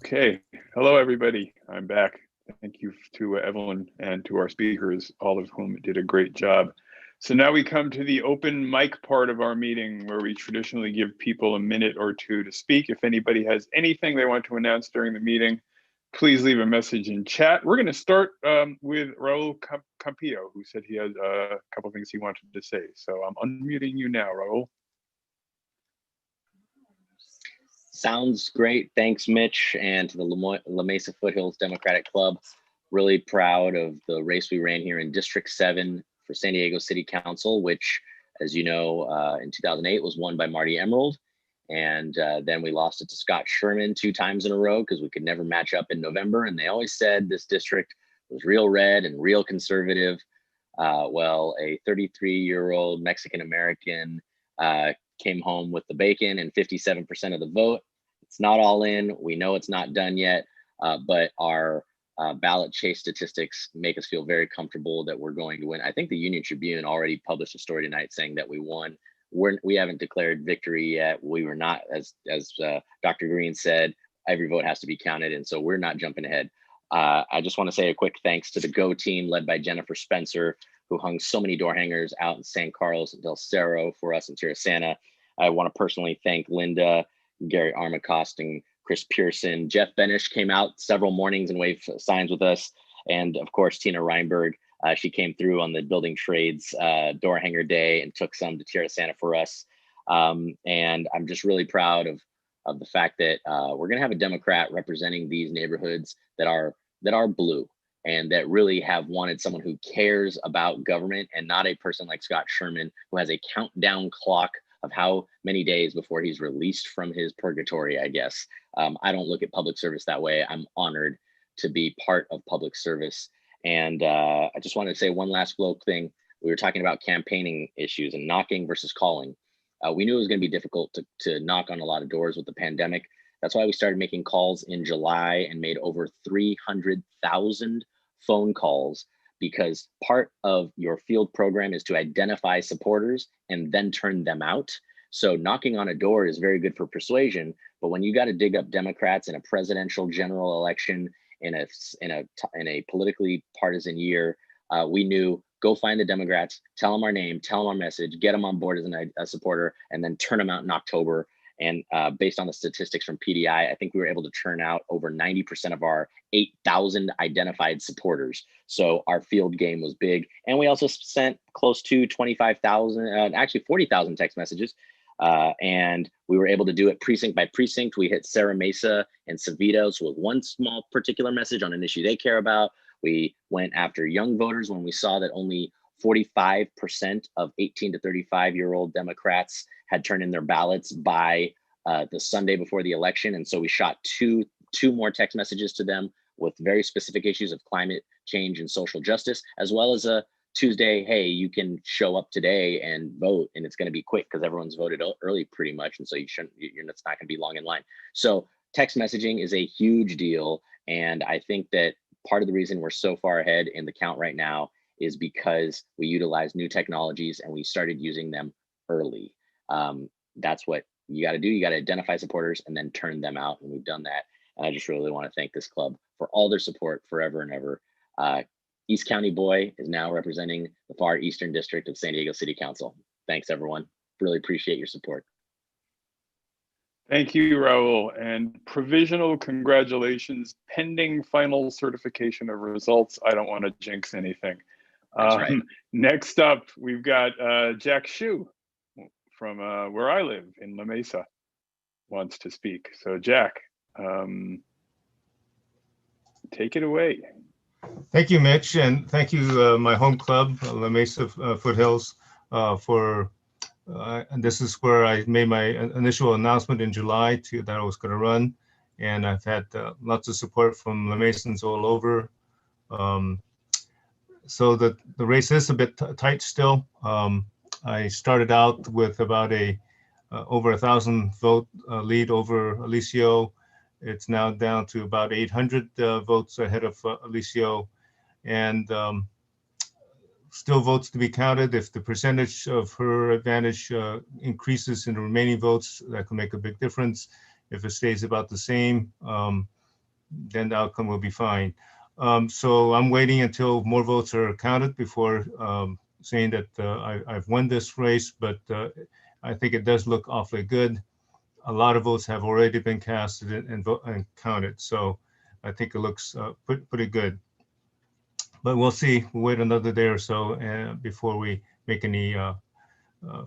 Okay. Hello, everybody. I'm back. Thank you to Evlyn and to our speakers, all of whom did a great job. So now we come to the open mic part of our meeting, where we traditionally give people a minute or two to speak. If anybody has anything they want to announce during the meeting, please leave a message in chat. We're going to start with Raul Campillo, who said he has a couple things he wanted to say. So I'm unmuting you now, Raul. Sounds great. Thanks, Mitch, and to the La Mesa-Foothills Democratic Club. Really proud of the race we ran here in District 7 for San Diego City Council, which, as you know, in 2008 was won by Marty Emerald. And then we lost it to Scott Sherman 2 times in a row because we could never match up in November. And they always said this district was real red and real conservative. Well, a 33-year-old Mexican-American came home with the bacon and 57% of the vote. It's not all in. We know it's not done yet, but our ballot chase statistics make us feel very comfortable that we're going to win. I think the Union-Tribune already published a story tonight saying that we won. We haven't declared victory yet. We were not, as Dr. Greene said, every vote has to be counted, and so we're not jumping ahead. I just want to say a quick thanks to the Go team led by Jennifer Spencer, who hung so many door hangers out in San Carlos del Cerro for us in Tirasana. I want to personally thank Linda, Gary Armacost, and Chris Pearson. Jeff Benish came out several mornings and waved signs with us. And of course, Tina Reinberg, she came through on the building trades door hanger day and took some to Tirasana for us. And I'm just really proud of the fact that we're gonna have a Democrat representing these neighborhoods that are blue and that really have wanted someone who cares about government and not a person like Scott Sherman who has a countdown clock of how many days before he's released from his purgatory, I guess. I don't look at public service that way. I'm honored to be part of public service. And I just wanted to say one last little thing. We were talking about campaigning issues and knocking versus calling. We knew it was going to be difficult to knock on a lot of doors with the pandemic. That's why we started making calls in July and made over 300,000 phone calls, because part of your field program is to identify supporters and then turn them out. So knocking on a door is very good for persuasion, but when you got to dig up Democrats in a presidential general election in a politically partisan year, we knew, go find the Democrats, tell them our name, tell them our message, get them on board as a supporter, and then turn them out in October. And based on the statistics from PDI, I think we were able to churn out over 90% of our 8,000 identified supporters. So our field game was big. And we also sent close to 25,000, actually 40,000 text messages. And we were able to do it precinct by precinct. We hit Serra Mesa and Cerritos with one small particular message on an issue they care about. We went after young voters when we saw that only 45% of 18 to 35-year-old Democrats had turned in their ballots by the Sunday before the election. And so we shot two more text messages to them with very specific issues of climate change and social justice, as well as a Tuesday, hey, you can show up today and vote, and it's going to be quick because everyone's voted early pretty much. And so it's not going to be long in line. So text messaging is a huge deal. And I think that part of the reason we're so far ahead in the count right now is because we utilize new technologies and we started using them early. That's what you got to do. You got to identify supporters and then turn them out. And we've done that. And I just really want to thank this club for all their support forever and ever. East County Boy is now representing the far Eastern District of San Diego City Council. Thanks, everyone. Really appreciate your support. Thank you, Raul, and provisional congratulations pending final certification of results. I don't want to jinx anything. That's right. Next up, we've got Jack Hsu from where I live in La Mesa wants to speak. So Jack, take it away. Thank you, Mitch, and thank you, my home club, La Mesa Foothills, for, and this is where I made my initial announcement in July that I was going to run, and I've had lots of support from La Mesans all over. So the race is a bit tight still. I started out with about over 1,000 vote lead over Alicio. It's now down to about 800 votes ahead of Alicio, and still votes to be counted. If the percentage of her advantage increases in the remaining votes, that can make a big difference. If it stays about the same, then the outcome will be fine. So I'm waiting until more votes are counted before saying that I've won this race, but I think it does look awfully good. A lot of votes have already been casted and counted, so I think it looks pretty good. But we'll see. We'll wait another day or so before we make any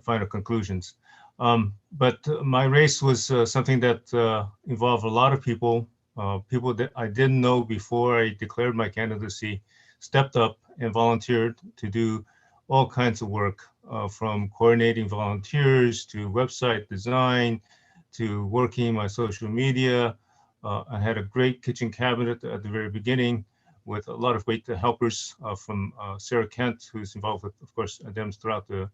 final conclusions. But my race was something that involved a lot of people. People that I didn't know before I declared my candidacy stepped up and volunteered to do all kinds of work, from coordinating volunteers to website design, to working my social media. I had a great kitchen cabinet at the very beginning with a lot of great helpers from Sarah Kent, who's involved with, of course, Dems throughout the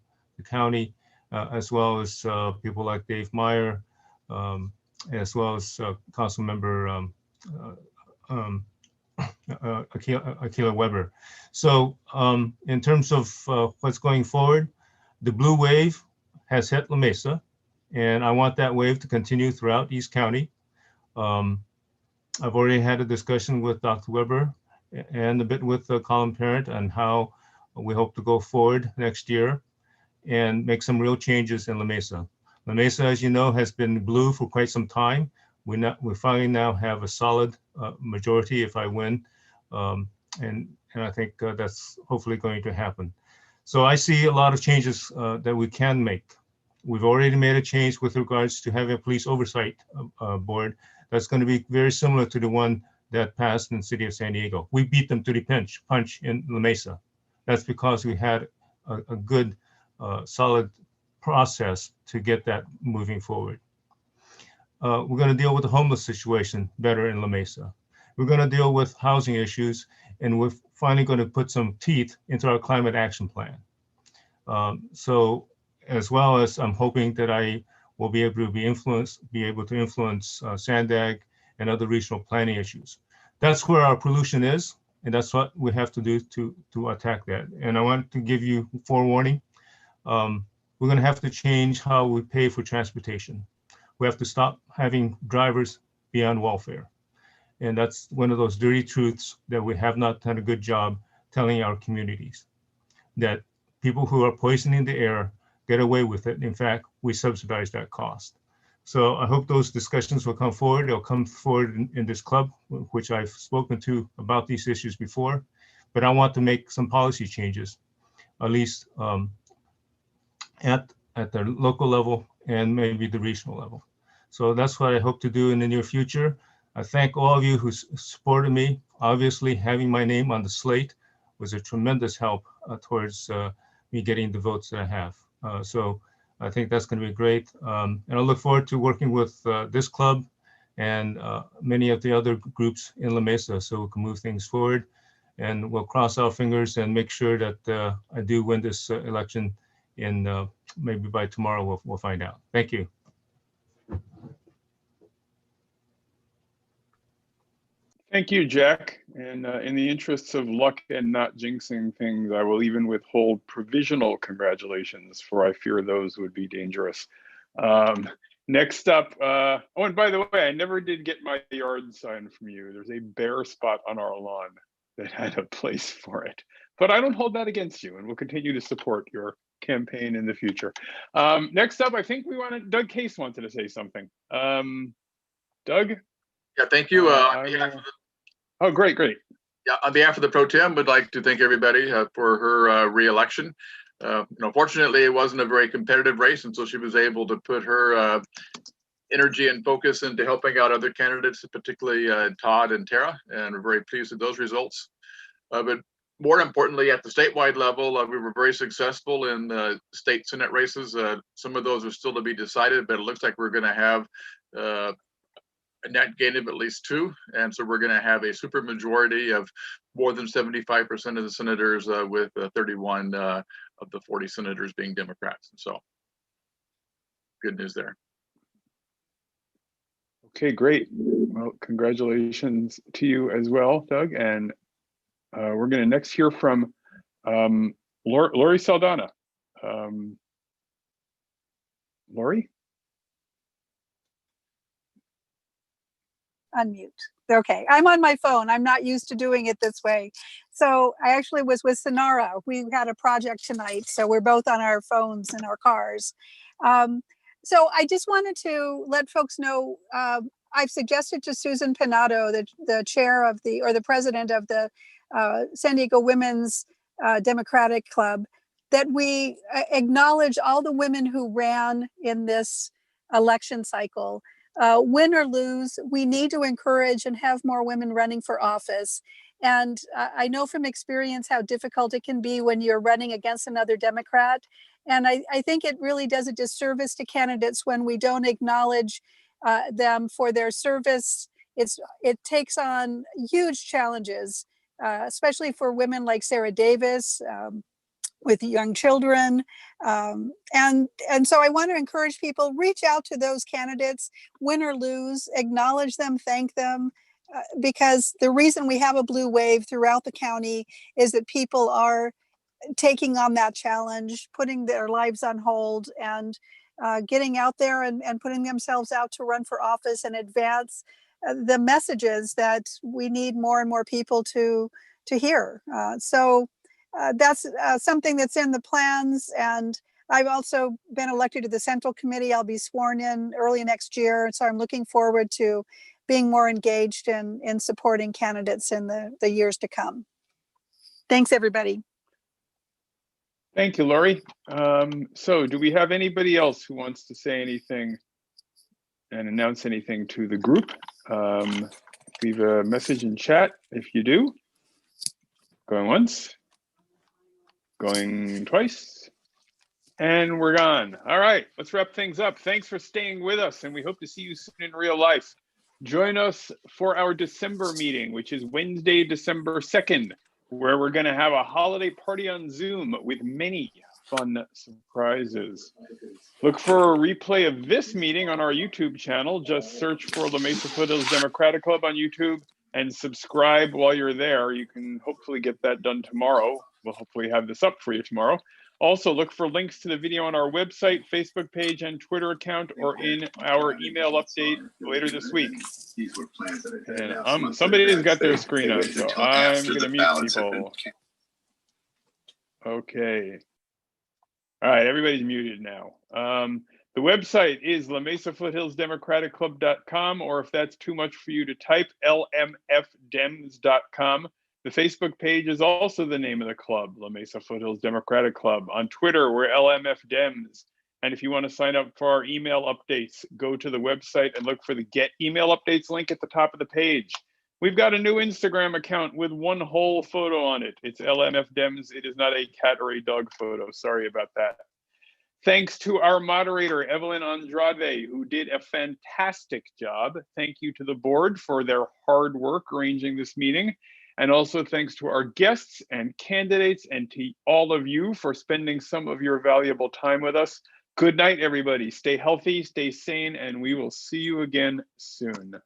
county, as well as people like Dave Meyer, as well as Council Member Akila Weber. So in terms of what's going forward, the blue wave has hit La Mesa, and I want that wave to continue throughout East County. I've already had a discussion with Dr. Weber and a bit with the column parent on how we hope to go forward next year and make some real changes in La Mesa. La Mesa, as you know, has been blue for quite some time. We finally now have a solid majority if I win. And I think that's hopefully going to happen. So I see a lot of changes that we can make. We've already made a change with regards to having a police oversight board that's going to be very similar to the one that passed in the city of San Diego. We beat them to the punch in La Mesa. That's because we had a good, solid process to get that moving forward. We're going to deal with the homeless situation better in La Mesa. We're going to deal with housing issues, and we're finally going to put some teeth into our climate action plan. So as well as I'm hoping that I will be able to influence SANDAG and other regional planning issues. That's where our pollution is, and that's what we have to do to attack that. And I want to give you forewarning. We're going to have to change how we pay for transportation. We have to stop having drivers be on welfare. And that's one of those dirty truths that we have not done a good job telling our communities, that people who are poisoning the air get away with it. In fact, we subsidize that cost. So I hope those discussions will come forward. They'll come forward in this club, which I've spoken to about these issues before. But I want to make some policy changes, at least at the local level and maybe the regional level. So that's what I hope to do in the near future. I thank all of you who supported me. Obviously, having my name on the slate was a tremendous help towards me getting the votes that I have. So I think that's going to be great. And I look forward to working with this club and many of the other groups in La Mesa so we can move things forward. And we'll cross our fingers and make sure that I do win this election. And maybe by tomorrow we'll find out. Thank you. Thank you, Jack. And in the interests of luck and not jinxing things, I will even withhold provisional congratulations, for I fear those would be dangerous. Next up, oh, and by the way, I never did get my yard sign from you. There's a bare spot on our lawn that had a place for it. But I don't hold that against you, and we'll continue to support your campaign in the future. Next up, I think Doug Case wanted to say something. Doug? Yeah, thank you. Oh, great. Yeah, on behalf of the Pro Tem, would like to thank everybody for her re-election. Fortunately, it wasn't a very competitive race, and so she was able to put her energy and focus into helping out other candidates, particularly Todd and Tara, and we're very pleased with those results. But more importantly, at the statewide level, we were very successful in state Senate races. Some of those are still to be decided, but it looks like we're going to have a net gain of at least 2. And so we're going to have a super majority of more than 75% of the senators with 31 of the 40 senators being Democrats. And so good news there. Okay, great. Well, congratulations to you as well, Doug. And we're going to next hear from Lori Saldana. Lori? Unmute. Okay, I'm on my phone. I'm not used to doing it this way. So I actually was with Cynara. We had a project tonight, so we're both on our phones in our cars. So I just wanted to let folks know, I've suggested to Susan Pinato, the chair of the president of the San Diego Women's Democratic Club, that we acknowledge all the women who ran in this election cycle. Win or lose, we need to encourage and have more women running for office. And I know from experience how difficult it can be when you're running against another Democrat. And I think it really does a disservice to candidates when we don't acknowledge them for their service. It takes on huge challenges especially for women like Sarah Davis, with young children. And so I want to encourage people, reach out to those candidates, win or lose, acknowledge them, thank them, because the reason we have a blue wave throughout the county is that people are taking on that challenge, putting their lives on hold, and getting out there and putting themselves out to run for office and advance the messages that we need more and more people to hear. So that's something that's in the plans. And I've also been elected to the Central Committee. I'll be sworn in early next year. So I'm looking forward to being more engaged in supporting candidates in the years to come. Thanks, everybody. Thank you, Lori. So do we have anybody else who wants to say anything and announce anything to the group? Leave a message in chat if you do. Going once, going twice, and we're gone. All right, let's wrap things up. Thanks for staying with us, and we hope to see you soon in real life. Join us for our December meeting, which is Wednesday, December 2nd, where we're going to have a holiday party on Zoom with many fun surprises. Look for a replay of this meeting on our YouTube channel. Just search for the Mesa-Foothills Democratic Club on YouTube and subscribe while you're there. You can hopefully get that done tomorrow. We'll hopefully have this up for you tomorrow. Also, look for links to the video on our website, Facebook page, and Twitter account, or in our email update later this week. And somebody's got their screen on, so I'm going to mute people. Okay. All right, everybody's muted now. The website is lamesa-foothillsdemocraticclub.com, or if that's too much for you to type, lmfdems.com. The Facebook page is also the name of the club, La Mesa Foothills Democratic Club. On Twitter, we're LMFDems. And if you want to sign up for our email updates, go to the website and look for the Get Email Updates link at the top of the page. We've got a new Instagram account with one whole photo on it. It's LMFDems. It is not a cat or a dog photo. Sorry about that. Thanks to our moderator, Evlyn Andrade, who did a fantastic job. Thank you to the board for their hard work arranging this meeting. And also thanks to our guests and candidates, and to all of you for spending some of your valuable time with us. Good night, everybody. Stay healthy, stay sane, and we will see you again soon.